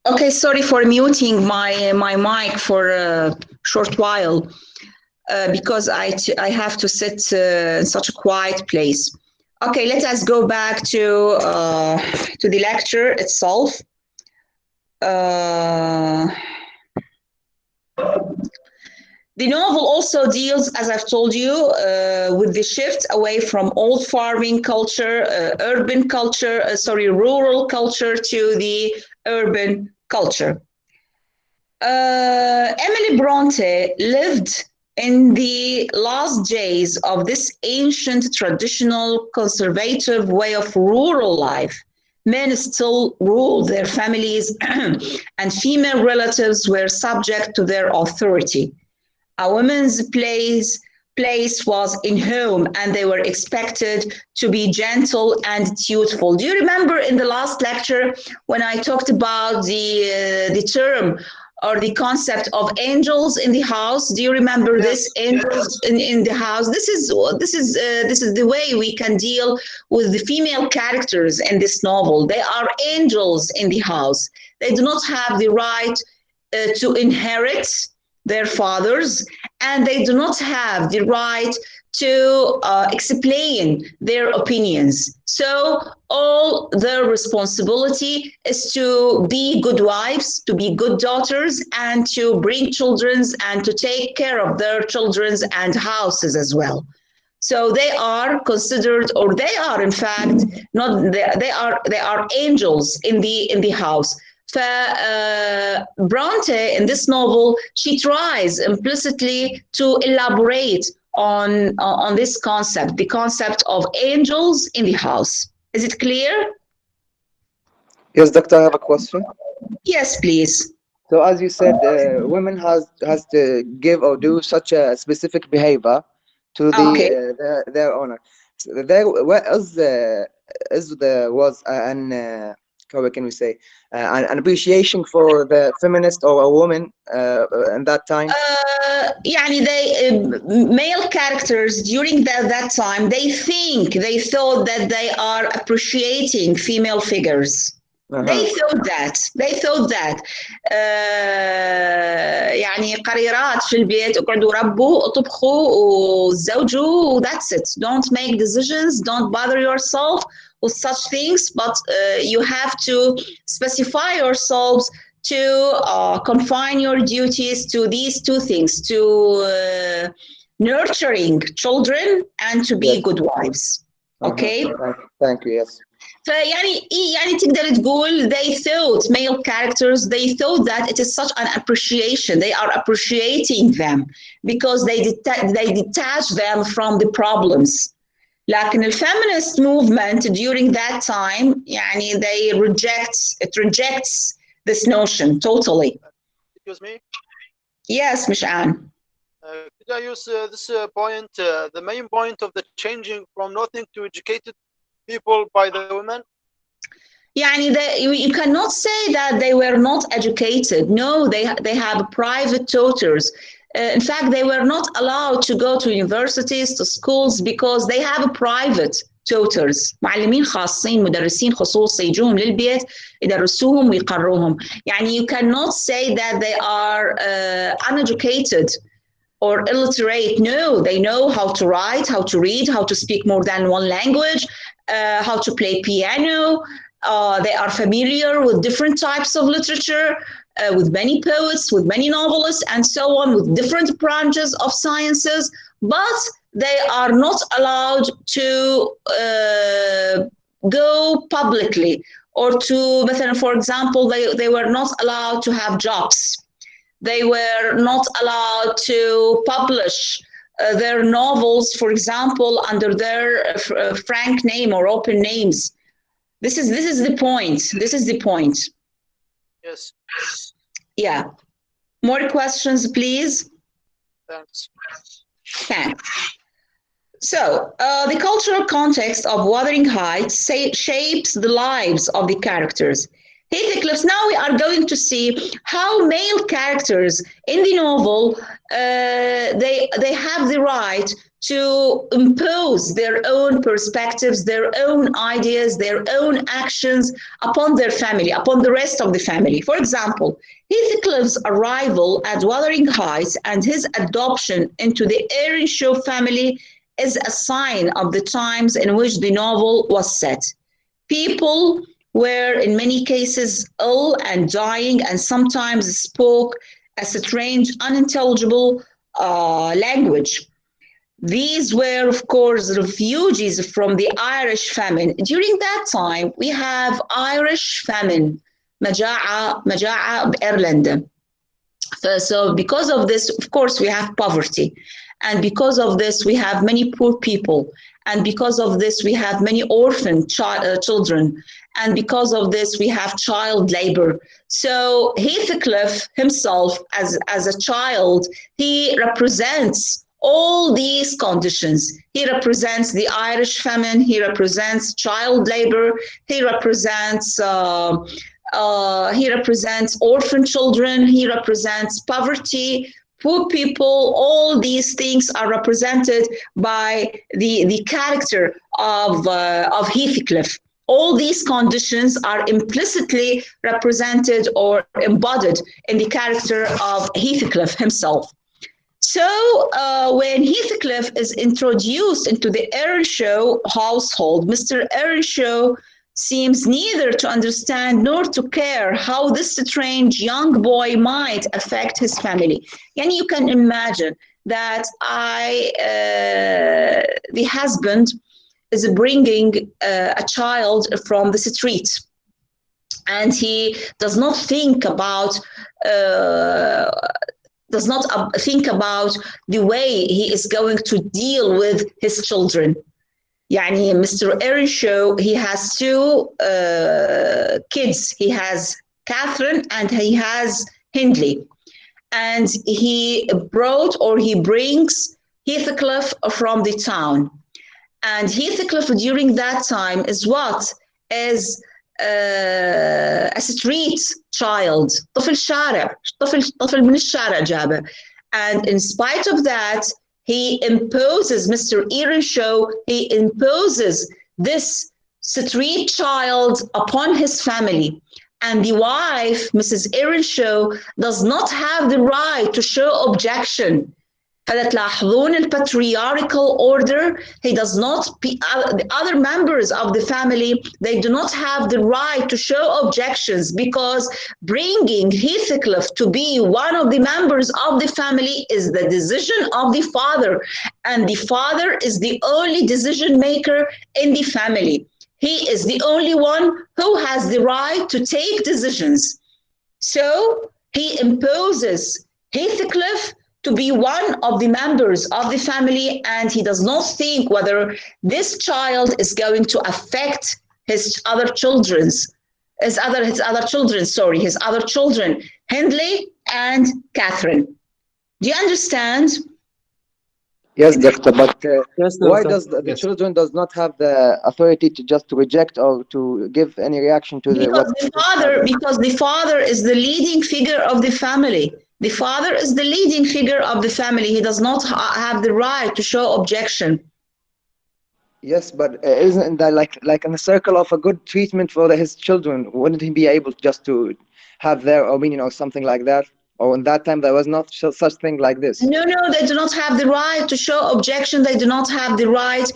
Okay, sorry for muting my mic for a short while because I have to sit in such a quiet place. Okay, let us go back to the lecture itself. The novel also deals, as I've told you, with the shift away from old farming culture, rural culture to the urban culture. Emily Bronte lived in the last days of this ancient, traditional, conservative way of rural life. Men still ruled their families and female relatives were subject to their authority. A woman's place was in home and they were expected to be gentle and dutiful. Do you remember in the last lecture when I talked about the term or the concept of angels in the house? Do you remember this? Angels in the house. This is the way we can deal with the female characters in this novel. They are angels in the house. They do not have the right to inherit their fathers, and they do not have the right to explain their opinions. So all their responsibility is to be good wives, to be good daughters, and to bring children and to take care of their children and houses as well. So they are considered, or they are in fact not. They are angels in the house. Bronte in this novel, she tries implicitly to elaborate on this concept, the concept of angels in the house. Is it clear? Yes, doctor, I have a question. Yes, please. So as you said, women has to give or do such a specific behavior to their owner. So there was an how can we say an appreciation for the feminist or a woman in that time? يعني male characters during that time, they thought that they are appreciating female figures. They thought that يعني قريرات في البيت اقعدوا ربوا اطبخوا وتزوجوا, that's it. Don't make decisions, don't bother yourself with such things, but you have to specify yourselves to confine your duties to these two things, to nurturing children and to be good wives. Okay? Thank you, yes. يعني تقدر تقول they thought, male characters, they thought that it is such an appreciation. They are appreciating them because they detach them from the problems. لكن the feminist movement during that time, يعني it rejects this notion totally. Excuse me? Yes, Mish'an. Could I use this point, the main point of the changing from nothing to educated people by the women? يعني you cannot say that they were not educated. No, they have private tutors. In fact, they were not allowed to go to universities, to schools, because they have a private tutors. معلمين خاصين, مدرسين خصوصي يجوهم للبيت يدرسوهم ويقروهم. يعني you cannot say that they are uneducated or illiterate. No, they know how to write, how to read, how to speak more than one language, how to play piano. They are familiar with different types of literature, with many poets, with many novelists, and so on, with different branches of sciences, but they are not allowed to go publicly or to, for example, they were not allowed to have jobs. They were not allowed to publish their novels, for example, under their frank name or open names. This is the point. This is the point. Yes. Yeah. More questions, please? Thanks. Okay. So, the cultural context of Wuthering Heights shapes the lives of the characters. Heathcliff's, now we are going to see how male characters in the novel, they have the right to impose their own perspectives, their own ideas, their own actions upon their family, upon the rest of the family. For example, Heathcliff's arrival at Wuthering Heights and his adoption into the Earnshaw family is a sign of the times in which the novel was set. People were in many cases ill and dying, and sometimes spoke a strange, unintelligible language. These were, of course, refugees from the Irish famine. During that time, we have Irish famine, مجاعة بإيرلندا. So because of this, of course, we have poverty. And because of this, we have many poor people. And because of this, we have many orphan children. And because of this, we have child labor. So Heathcliff himself, as a child, he represents all these conditions. He represents the Irish famine. He represents child labor. He represents orphan children. He represents poverty, poor people. All these things are represented by the character of Heathcliff. All these conditions are implicitly represented or embodied in the character of Heathcliff himself. So when Heathcliff is introduced into the Earnshaw household, Mr. Earnshaw seems neither to understand nor to care how this strange young boy might affect his family. And you can imagine that the husband is bringing a child from the street, and he does not think about the way he is going to deal with his children. يعني Mr. Earnshaw, he has two kids. He has Catherine and he has Hindley. And he brings Heathcliff from the town. And Heathcliff during that time is what? Is a street child. طفل شارع. طفل من الشارع جابه. And in spite of that, he imposes, Mr. Earnshaw, he imposes this street child upon his family. And the wife, Mrs. Earnshaw, does not have the right to show objection. فتلاحظون patriarchal order, he does not, the other members of the family, they do not have the right to show objections, because bringing Heathcliff to be one of the members of the family is the decision of the father, and the father is the only decision maker in the family. He is the only one who has the right to take decisions. So he imposes Heathcliff to be one of the members of the family, and he does not think whether this child is going to affect his other children, Hindley and Catherine. Do you understand? Yes, doctor, but Yes, why doctor. does the Yes. children does not have the authority to just reject or to give any reaction to Because the father is the leading figure of the family. The father is the leading figure of the family. He does not have the right to show objection. Yes, but isn't that like in a circle of a good treatment for his children? Wouldn't he be able just to have their opinion or something like that? Or in that time there was not such thing like this? No, they do not have the right to show objection. They do not have the right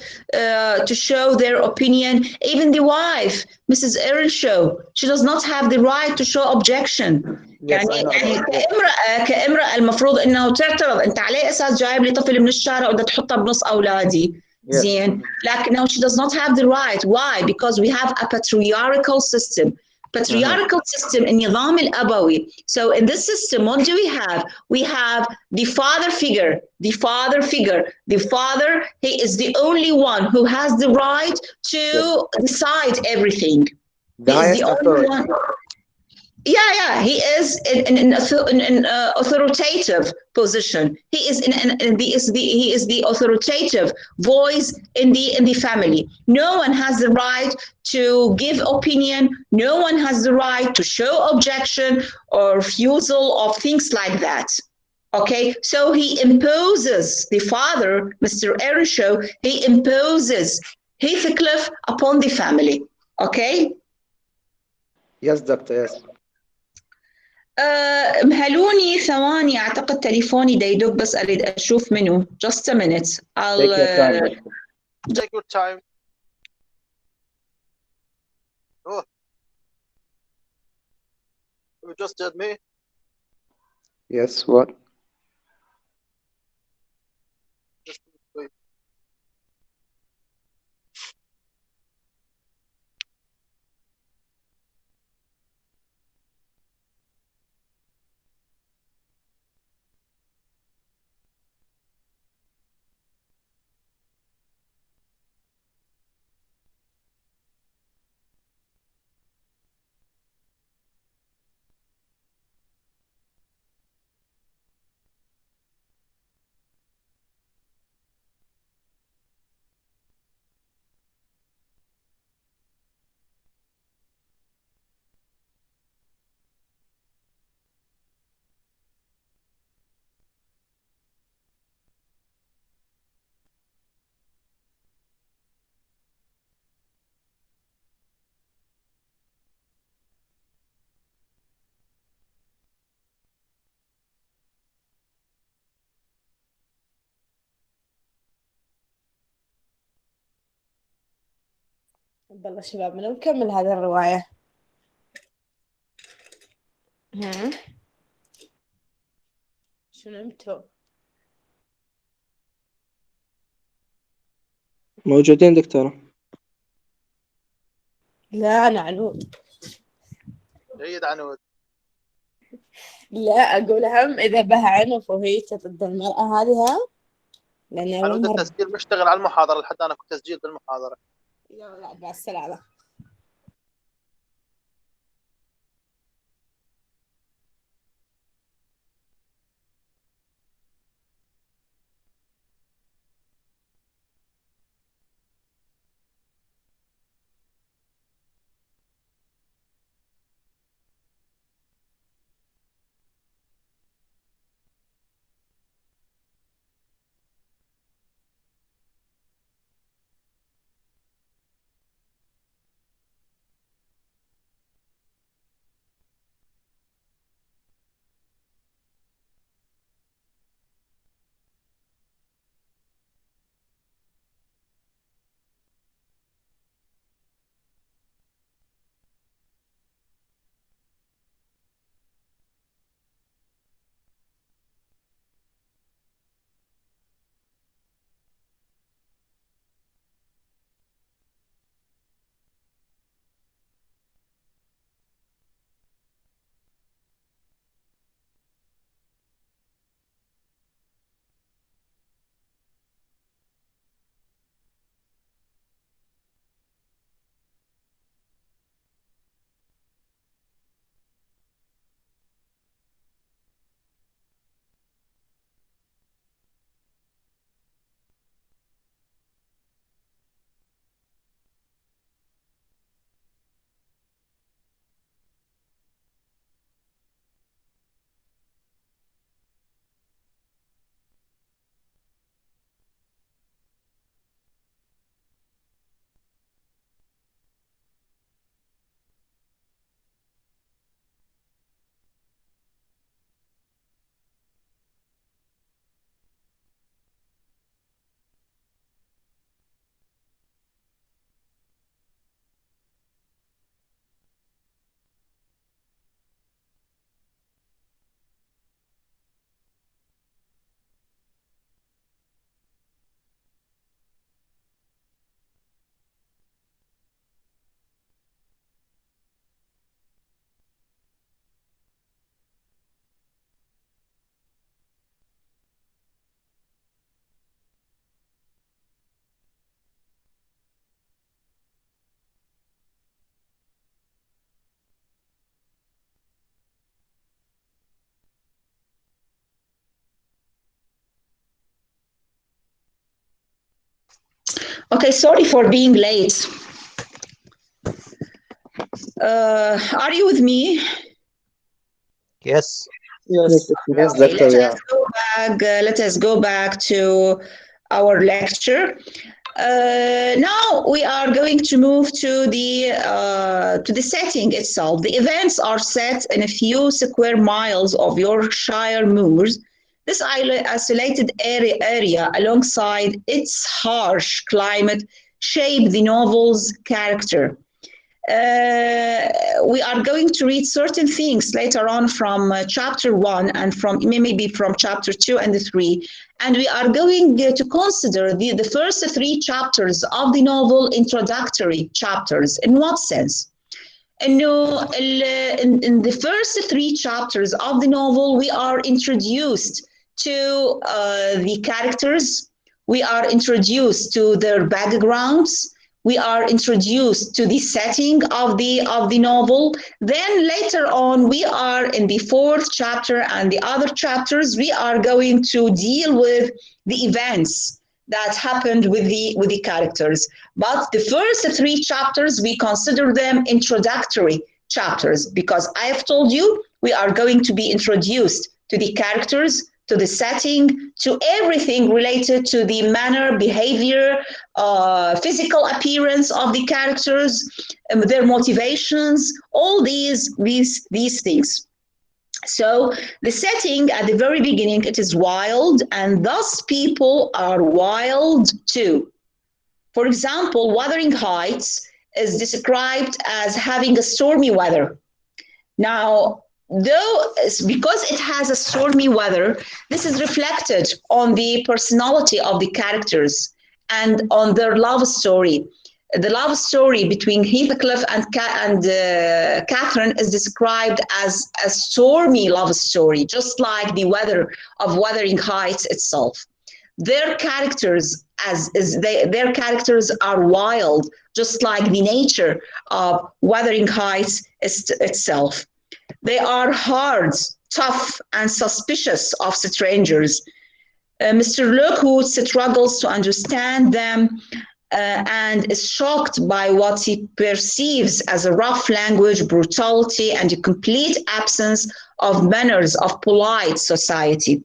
to show their opinion. Even the wife, Mrs. Earnshaw, she does not have the right to show objection. Yes, I know. كامرأة المفروض انه تعترض. انت على اي اساس جايب لي طفل من الشارع وبدك تحطها بنص اولادي؟ Yes. زين. لكن no, she does not have the right. Why? Because we have a patriarchal system. Patriarchal system, النظام الأبوي. So in this system, what do we have? We have the father figure. The father, he is the only one who has the right to decide everything. The highest authority. Yeah, he is in an authoritative position. He is the authoritative voice in the family. No one has the right to give opinion. No one has the right to show objection or refusal of things like that. Okay, so he imposes, the father, Mr. Earnshaw, he imposes Heathcliff upon the family. Okay. Yes, doctor. Yes. مهلوني ثواني، أعتقد تليفوني دا يدق، بس أريد أشوف منه. Just a minute. Take your time. Take your time. Oh, you just did me. Yes, what? Just wait. بالله شباب من نكمل هذه الرواية. شنو انتو؟ موجودين دكتورة. لا أنا عنود. جيد عنود. لا أقول هم إذا بها عنف وهي ضد المرأة هذه ها، لأن عنود التسجيل مشتغل على المحاضرة لحد أنا كنت تسجيل بالمحاضرة. لا مع السلامة. Okay, sorry for being late. Are you with me? Yes. Yes, Yes, Okay, doctor. Yeah. let us go back to our lecture. Now we are going to move to the setting itself. The events are set in a few square miles of Yorkshire moors. This isolated area alongside its harsh climate shape the novel's character. We are going to read certain things later on from chapter 1 and from maybe from chapter 2 and 3, and we are going to consider the first 3 chapters of the novel introductory chapters. In what sense? In the first 3 chapters of the novel, we are introduced to the characters, we are introduced to their backgrounds, we are introduced to the setting of the novel. Then later on, we are in the 4th chapter and the other chapters, we are going to deal with the events that happened with the characters. But the first 3 chapters, we consider them introductory chapters because I have told you we are going to be introduced to the characters, to the setting, to everything related to the manner, behavior, physical appearance of the characters, their motivations, all these things. So the setting at the very beginning, it is wild, and thus people are wild too. For example, Wuthering Heights is described as having a stormy weather. Now, because it has a stormy weather, this is reflected on the personality of the characters and on their love story. The love story between Heathcliff and Catherine is described as a stormy love story, just like the weather of Wuthering Heights itself. Their characters their characters are wild, just like the nature of Wuthering Heights itself. They are hard, tough, and suspicious of strangers. Mr. Lockwood struggles to understand them and is shocked by what he perceives as a rough language, brutality, and a complete absence of manners of polite society.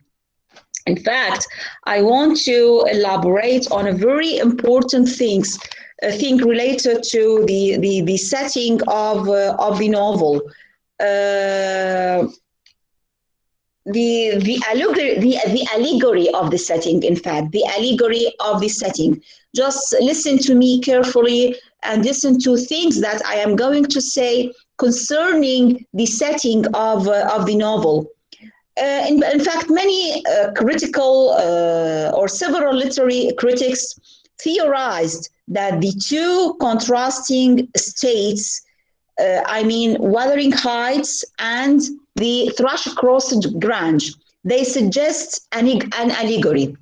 In fact, I want to elaborate on a very important thing related to the setting of the novel. The allegory of the setting, in fact, the allegory of the setting. Just listen to me carefully and listen to things that I am going to say concerning the setting of the novel. In fact, many critical or several literary critics theorized that the two contrasting states, Wuthering Heights and the Thrush-Crossed Grange, they suggest an allegory.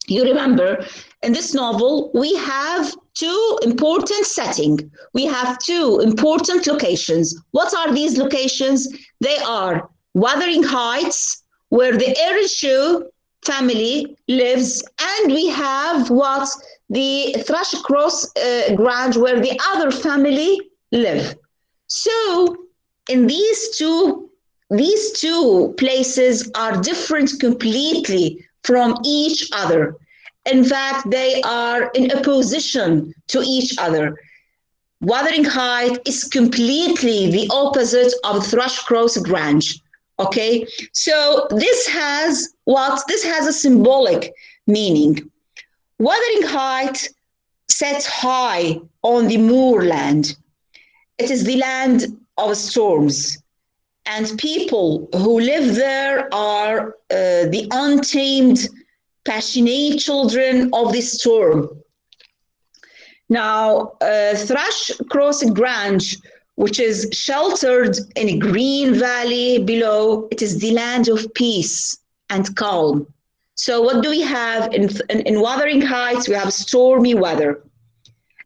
You remember, in this novel, we have two important settings. We have two important locations. What are these locations? They are Wuthering Heights, where the Earnshaw family lives, and we have the Thrush-Cross Grange, where the other family live. So, in these two places are different completely from each other. In fact, they are in opposition to each other. Wuthering Heights is completely the opposite of Thrush-Cross Grange. Okay, so this has a symbolic meaning. Wuthering Heights sits high on the moorland. It is the land of storms, and people who live there are the untamed, passionate children of the storm. Now, Thrush-Cross Grange, which is sheltered in a green valley below, it is the land of peace and calm. So what do we have in Wuthering Heights? We have stormy weather.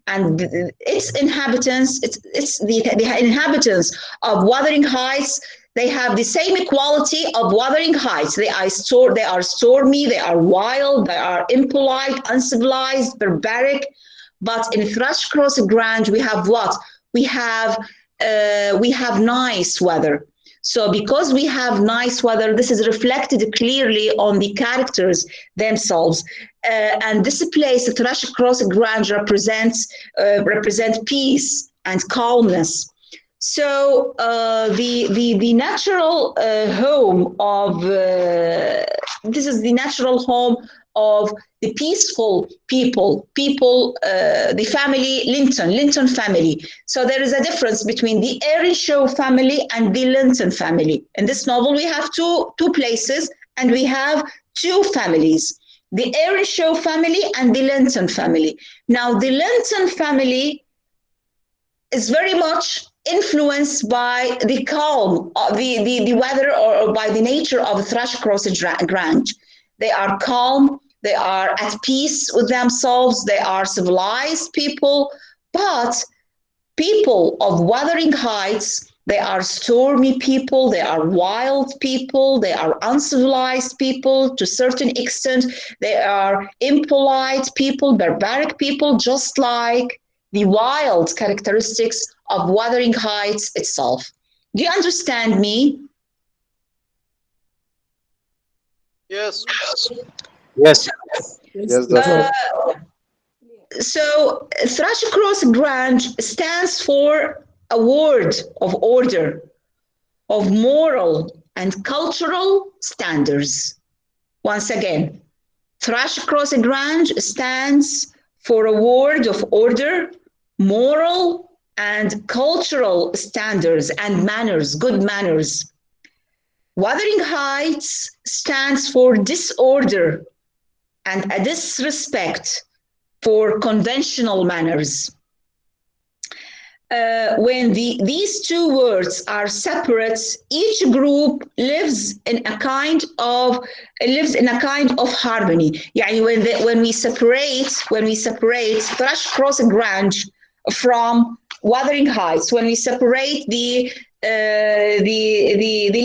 And its inhabitants, it's the inhabitants of Wuthering Heights, they have the same equality of Wuthering Heights. They are stormy, they are wild, they are impolite, uncivilized, barbaric. But in Thrush-Cross Grange, we have what? We have nice weather. So because we have nice weather, this is reflected clearly on the characters themselves. And this place, the Thrush-Cross Grange, represent peace and calmness. So the natural home of this is the natural home of the peaceful people, the family Linton family. So there is a difference between the Earnshaw family and the Linton family. In this novel, we have two places, and we have two families, the Earnshaw family and the Linton family. Now, the Linton family is very much influenced by the calm, the weather, or by the nature of Thrush-Cross Grange. They are calm, they are at peace with themselves, they are civilized people, but people of Wuthering Heights, they are stormy people, they are wild people, they are uncivilized people to a certain extent, they are impolite people, barbaric people, just like the wild characteristics of Wuthering Heights itself. Do you understand me? Yes. Yes. Yes, that's So Thrush-Cross Grange stands for a word of order, of moral and cultural standards. Once again, Thrush-Cross Grange stands for a word of order, moral and cultural standards and manners, good manners. Wuthering Heights stands for disorder and a disrespect for conventional manners. When these two words are separate, each group lives in a kind of harmony. يعني when we separate Thrush Crossing Grange from Wuthering Heights, when we separate the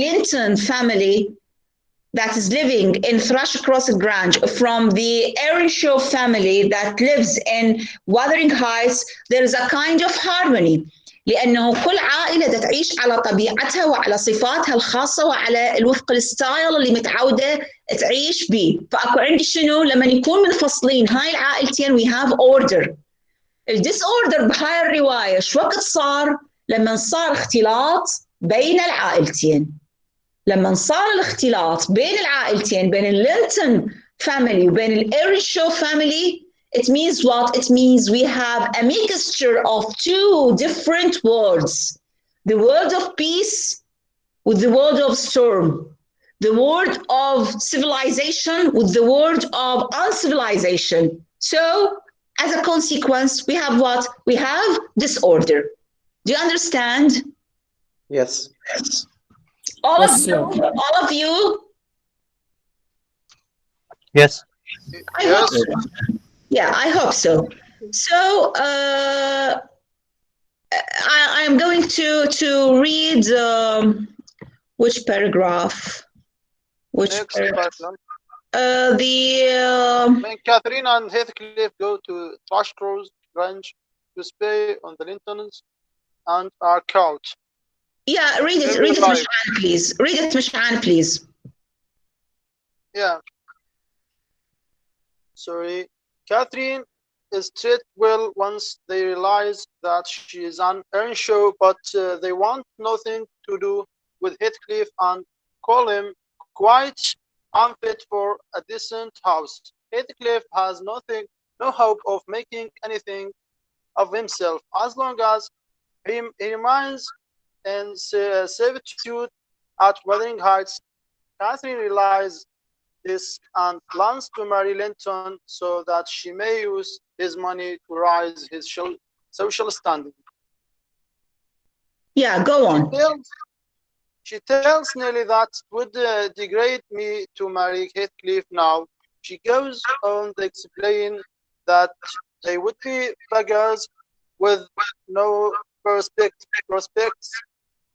Linton family that is living in Thrush Crossing Grange from the Earnshaw family that lives in Wuthering Heights, there is a kind of harmony. لأنه كل عائلة تعيش على طبيعتها وعلى صفاتها الخاصة وعلى الوفق الستايل اللي متعودة تعيش به. فأكو عندي شنو لما يكون منفصلين هاي العائلتين we have order. الديسوردر بهاي الرواية شو وقت صار؟ لما صار اختلاط بين العائلتين. لما صار الاختلاط بين العائلتين بين اللينتون family وبين الإيرنشو family, it means what? It means we have a mixture of two different worlds. The world of peace with the world of storm. The world of civilization with the world of uncivilization. So, as a consequence, we have what? We have disorder. Do you understand? Yes. All Yes, of you? All of you? Yes. I hope so. Yeah, I hope so. So I'm going to read which paragraph? Which Next paragraph? paragraph. When Catherine and Heathcliff go to Thrushcross Grange to stay on the Lintons and are caught. Yeah, read it, Mish'an, please. Read it, Mish'an, please. Yeah. Sorry. Catherine is treated well once they realize that she is an Earnshaw, but they want nothing to do with Heathcliff and call him quite unfit for a decent house. Heathcliff has no hope of making anything of himself as long as he remains in servitude at Wuthering Heights. Catherine realizes this and plans to marry Linton so that she may use his money to rise his social standing. Yeah, go on. She tells Nelly that it would degrade me to marry Heathcliff now. She goes on to explain that they would be beggars with no prospects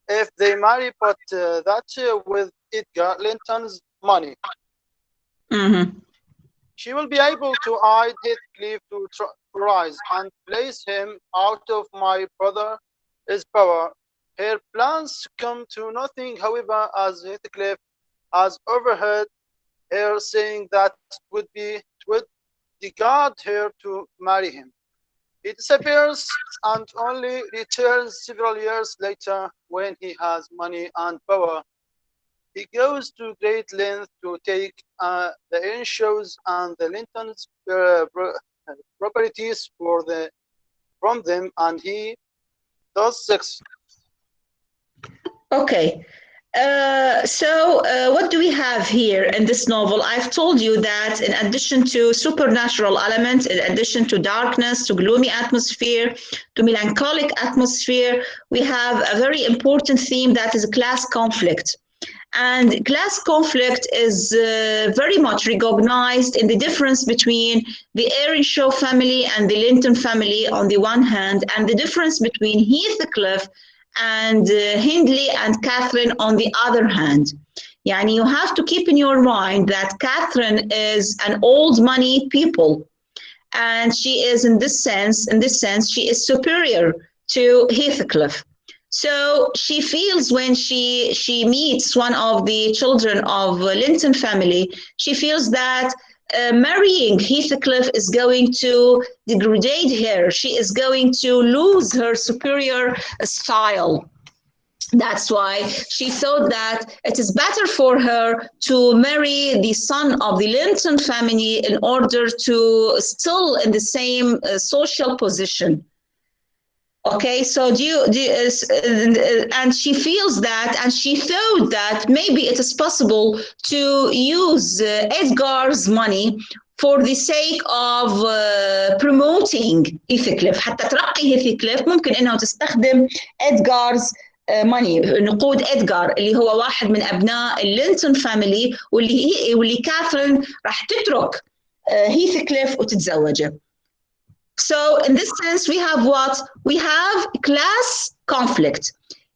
if they marry, but that with Edgar Linton's money, she will be able to aid Heathcliff to rise and place him out of my brother's power. Her plans come to nothing, however, as Heathcliff has overheard her saying that it would discard her to marry him. He disappears and only returns several years later when he has money and power. He goes to great lengths to take the Earnshaws and the Lintons' properties from them, and he does succeed. Okay. So what do we have here in this novel? I've told you that in addition to supernatural elements, in addition to darkness, to gloomy atmosphere, to melancholic atmosphere, we have a very important theme that is class conflict. And class conflict is very much recognized in the difference between the Earnshaw family and the Linton family on the one hand, and the difference between Heathcliff and Hindley and Catherine on the other hand. Yani you have to keep in your mind that Catherine is an old money people, and she is in this sense, she is superior to Heathcliff. So she feels when she meets one of the children of Linton family, she feels that marrying Heathcliff is going to degrade her. She is going to lose her superior style. That's why she thought that it is better for her to marry the son of the Linton family in order to still in the same social position. Okay, so and she feels that, and she thought that maybe it is possible to use Edgar's money for the sake of promoting Heathcliff. حتى ترقي Heathcliff ممكن إنه تستخدم Edgar's money، نقود إدغار اللي هو واحد من أبناء اللينتون فاميلي، واللي كاثرين راح تترك Heathcliff وتتزوجه. So in this sense we have what? We have class conflict.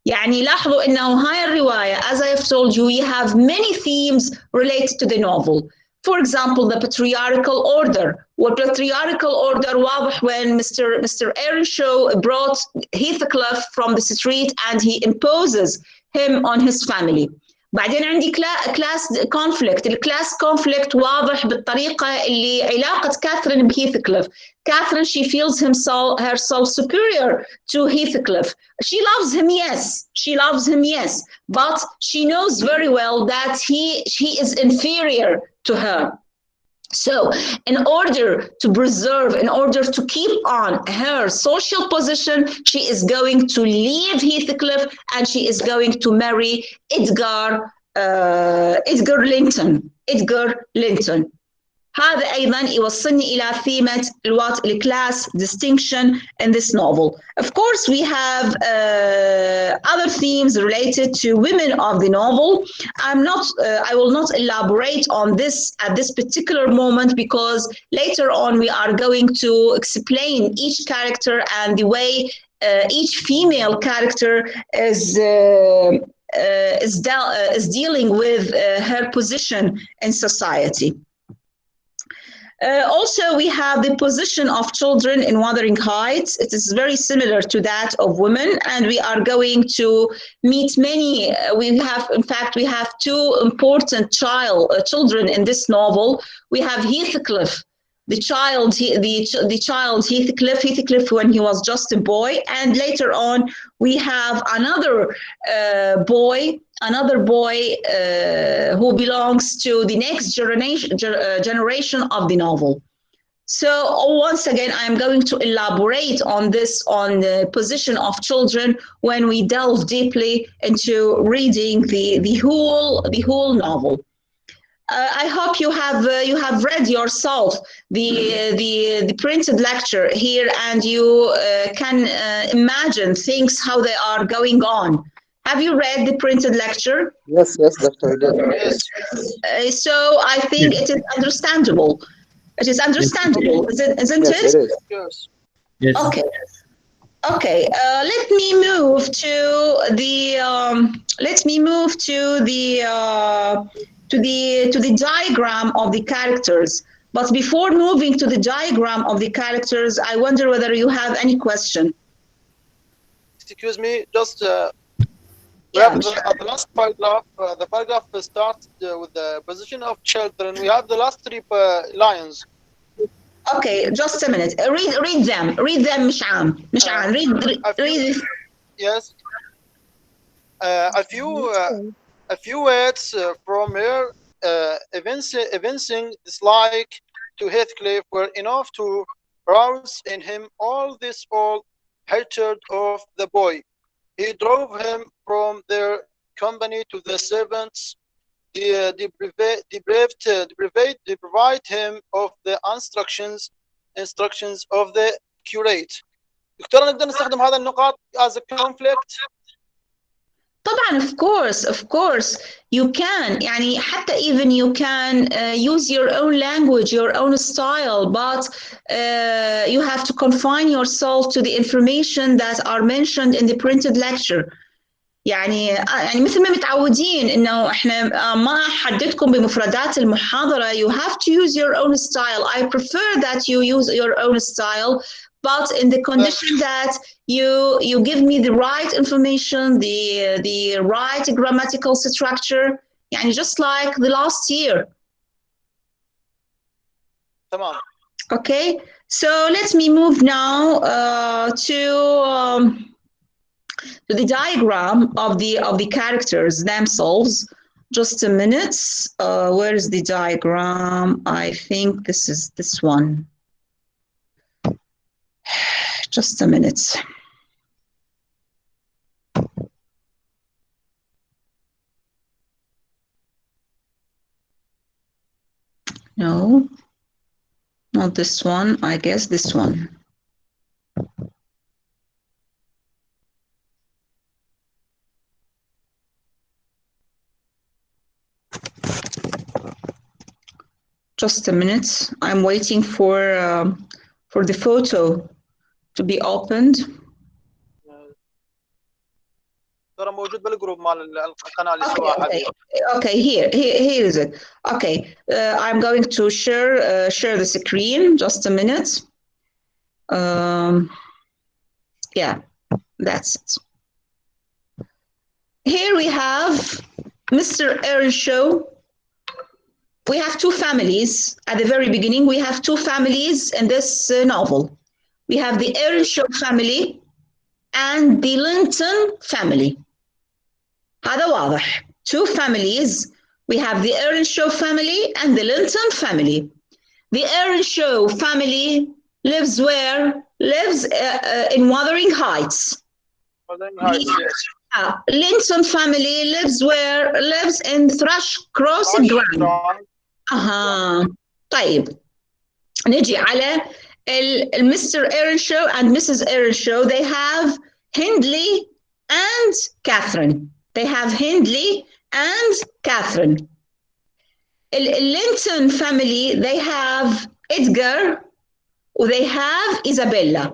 يعني لاحظوا إنه هاي الرواية, as I have told you, we have many themes related to the novel. For example, the patriarchal order. والpatriarchal order واضح when Mr. Earnshaw brought Heathcliff from the street and he imposes him on his family. بعدين عندي class conflict. الكلاس conflict واضح بالطريقة اللي علاقة كاثرين بهيثكليف. Catherine, she feels herself superior to Heathcliff. She loves him, yes, but she knows very well that he is inferior to her. So in order to preserve, in order to keep on her social position, she is going to leave Heathcliff and she is going to marry Edgar Linton. هذا أيضاً يوصلني إلى ثيمة الكلاس distinction in this novel. Of course, we have other themes related to women of the novel. I will not elaborate on this at this particular moment because later on we are going to explain each character and the way each female character is dealing with her position in society. Also, we have the position of children in Wuthering Heights. It is very similar to that of women, and we are going to meet many. We have two important children in this novel. We have Heathcliff, the child Heathcliff when he was just a boy, and later on we have another boy who belongs to the next generation of the novel. So once again, I'm going to elaborate on this, on the position of children when we delve deeply into reading the whole novel. I hope you have read yourself the printed lecture here, and you can imagine things how they are going on. Have you read the printed lecture? Yes, Doctor. Yes. So I think it is understandable. It is understandable, isn't it? Yes, it is. Yes. Yes. Okay. Let me move to the diagram of the characters. But before moving to the diagram of the characters, I wonder whether you have any question. Excuse me, just we Yeah, have the last paragraph. The paragraph starts with the position of children. We have the last three lines. Okay, just a minute. Read them. مش عام. Read. Yes. A few words from her evincing dislike to Heathcliff were enough to rouse in him all this old hatred of the boy. He drove him from their company to the servants, deprived him of the instructions of the curate. دكتور نقدر نستخدم هذا النقاط as a conflict. طبعا of course you can. يعني حتى even you can use your own language, your own style, but you have to confine yourself to the information that are mentioned in the printed lecture. يعني مثل ما متعودين انه احنا ما احددكم بمفردات المحاضره. You have to use your own style. I prefer that you use your own style, but in the condition that you give me the right information, the right grammatical structure, يعني just like the last year. تمام. Okay, so let me move now to the diagram of the characters themselves. Just a minute. Where is the diagram? I think this is this one. Just a minute. No, not this one. I guess this one. Just a minute. I'm waiting for the photo to be opened. ترى موجود بالجروب مال القناه اللي سواها حبيبي. Okay, here is it. Okay, I'm going to share the screen. Just a minute. Yeah, that's it. Here we have Mr. Earnshaw. We have two families. At the very beginning, we have two families in this novel. We have the Earnshaw family and the Linton family. هذا واضح. Two families. We have the Earnshaw family and the Linton family. The Earnshaw family lives where? Lives in Wuthering Heights. Wuthering Heights, yes. Linton family lives where? Lives in Thrush Crossing Ground. طيب نجي على Mr. Earnshaw and Mrs. Earnshaw. They have Hindley and Catherine. They have Hindley and Catherine. Linton family, they have Edgar وthey have Isabella.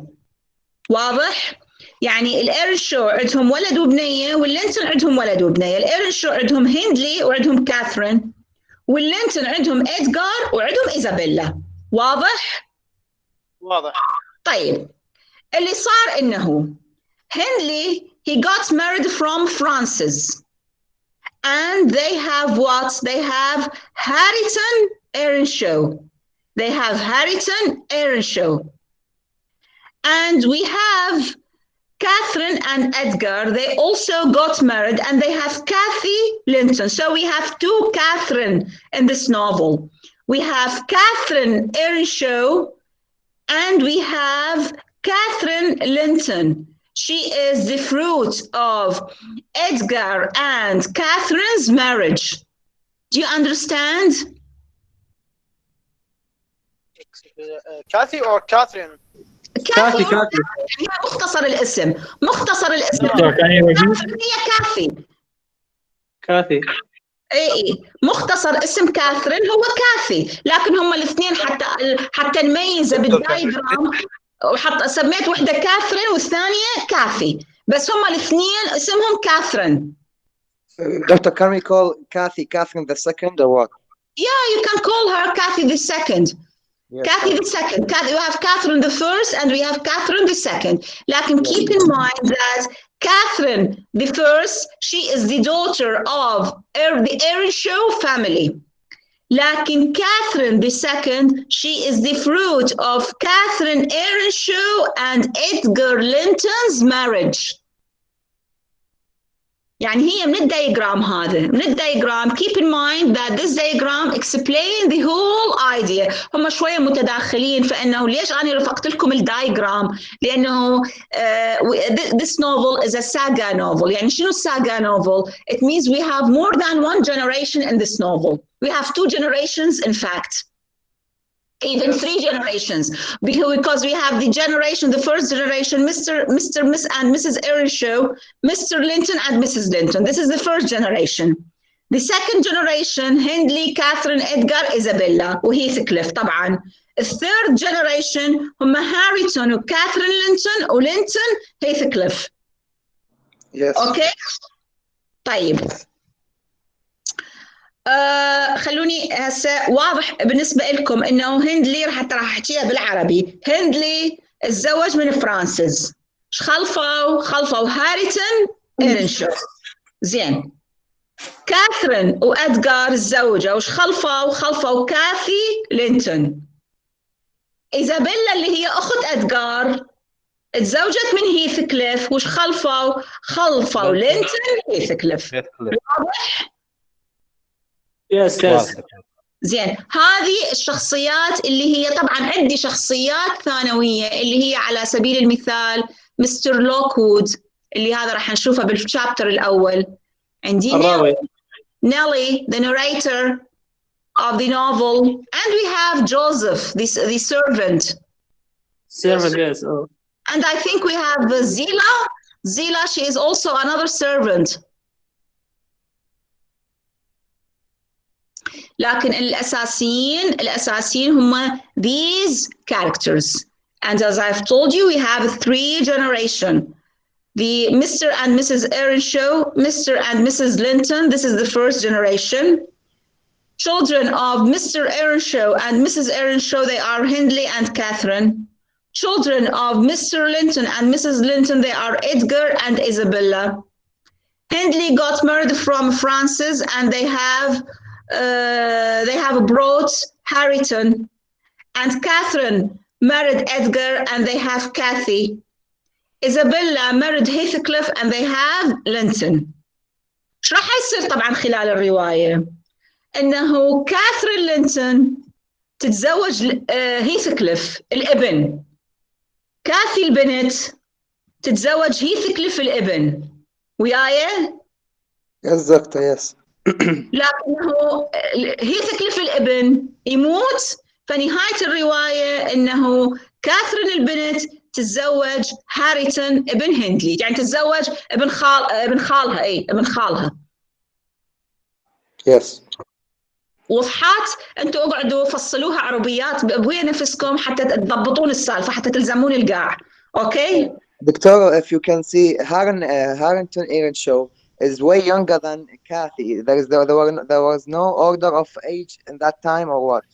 واضح؟ يعني الإيرنشو عندهم ولد وبنية واللينتون عندهم ولد وبنية. الإيرنشو عندهم هندلي وعندهم كاثرين واللينتون عندهم إدغار وعندهم إيزابيلا. واضح؟ واضح. طيب اللي صار إنه هندلي he got married from Francis and they have what? They have Harrington Earnshaw. They have Harrington Earnshaw. And we have Catherine and Edgar. They also got married and they have Kathy Linton. So we have two Catherine in this novel. We have Catherine Earnshaw and we have Catherine Linton. She is the fruit of Edgar and Catherine's marriage. Do you understand? Kathy or Catherine? كافي مختصر الاسم هي كافي اي مختصر اسم كاثرين هو كافي لكن هم الاثنين حتى نميزه بالدايجرام وحط سميت وحده كاثرين والثانيه كافي بس هم الاثنين اسمهم كاثرين. Dr. can we call Kathy Catherine the second or what? Yeah, you can call her Kathy the second. Yes, Kathy the second. We have Catherine the first and we have Catherine the second. لكن keep in mind that Catherine the first, she is the daughter of the Earnshaw family. لكن Catherine the second, she is the fruit of Catherine Earnshaw and Edgar Linton's marriage. يعني هي من الدايجرام هذا من الدايجرام. Keep in mind that this diagram explain the whole idea. هم شوية متداخلين فإنه ليش أنا رفقت لكم الدايجرام لأنه this novel is a saga novel. يعني شنو saga novel? It means we have more than one generation in this novel. We have two generations in fact. Even three generations, because we have the generation, the first generation, Miss and Mrs. Earnshaw, Mr. Linton and Mrs. Linton. This is the first generation. The second generation, Hindley, Catherine, Edgar, Isabella, وهيثكليف طبعا. The third generation هم هاريتون وكاثرين لينتون ولينتون هيثكليف. Yes. Okay. طيب. خلوني هسه واضح بالنسبة لكم إنه هندلي راح أحكيها بالعربي. هندلي تزوج من فرانسيس. خلفوا هاريتون إيرنشو. زين. كاثرين وأدغار تزوجوا. خلفوا كاثي لينتون. إيزابيلا اللي هي أخت أدغار تزوجت من هيثكليف. وش خلفوا لينتون هيثكليف. واضح؟ يس زين. هذه الشخصيات اللي هي طبعا عندي شخصيات ثانويه اللي هي على سبيل المثال مستر لوكوود اللي هذا راح نشوفه بالشابتر الاول. عندي نيلي the narrator of the novel. And we have Joseph, the servant. Servant, yes. Oh. And I think we have Zila. Zila, she is also another servant. لكن الأساسيين هم these characters. And as I've told you, we have 3 generations. The Mr. and Mrs. Earnshaw, Mr. and Mrs. Linton, this is the first generation. Children of Mr. Earnshaw and Mrs. Earnshaw, they are Hindley and Catherine. Children of Mr. Linton and Mrs. Linton, they are Edgar and Isabella. Hindley got married from Francis, and they have brought Harrington. And Catherine married Edgar, and they have Kathy. Isabella married Heathcliff, and they have Linton. شو راح يصير طبعا خلال الرواية؟ إنه كاثرين لينتون تتزوج هيثكليف الابن. كاثي البنت تتزوج هيثكليف الابن. وياي؟ Yes, doctor, yes. لكنه هيثكليف الابن يموت، فنهاية الرواية إنه كاثرين البنت تتزوج هاريتون ابن هندلي، يعني تتزوج ابن خالها. ابن خالها. Yes. وضحات؟ انتوا اقعدوا فصلوها عربيات بأبوية نفسكم حتى تضبطون السالفة، حتى تلزمون القاع. اوكي؟ Doctor, if you can see, Harrington Earnshaw is way younger than Kathy. There was no order of age in that time, or what?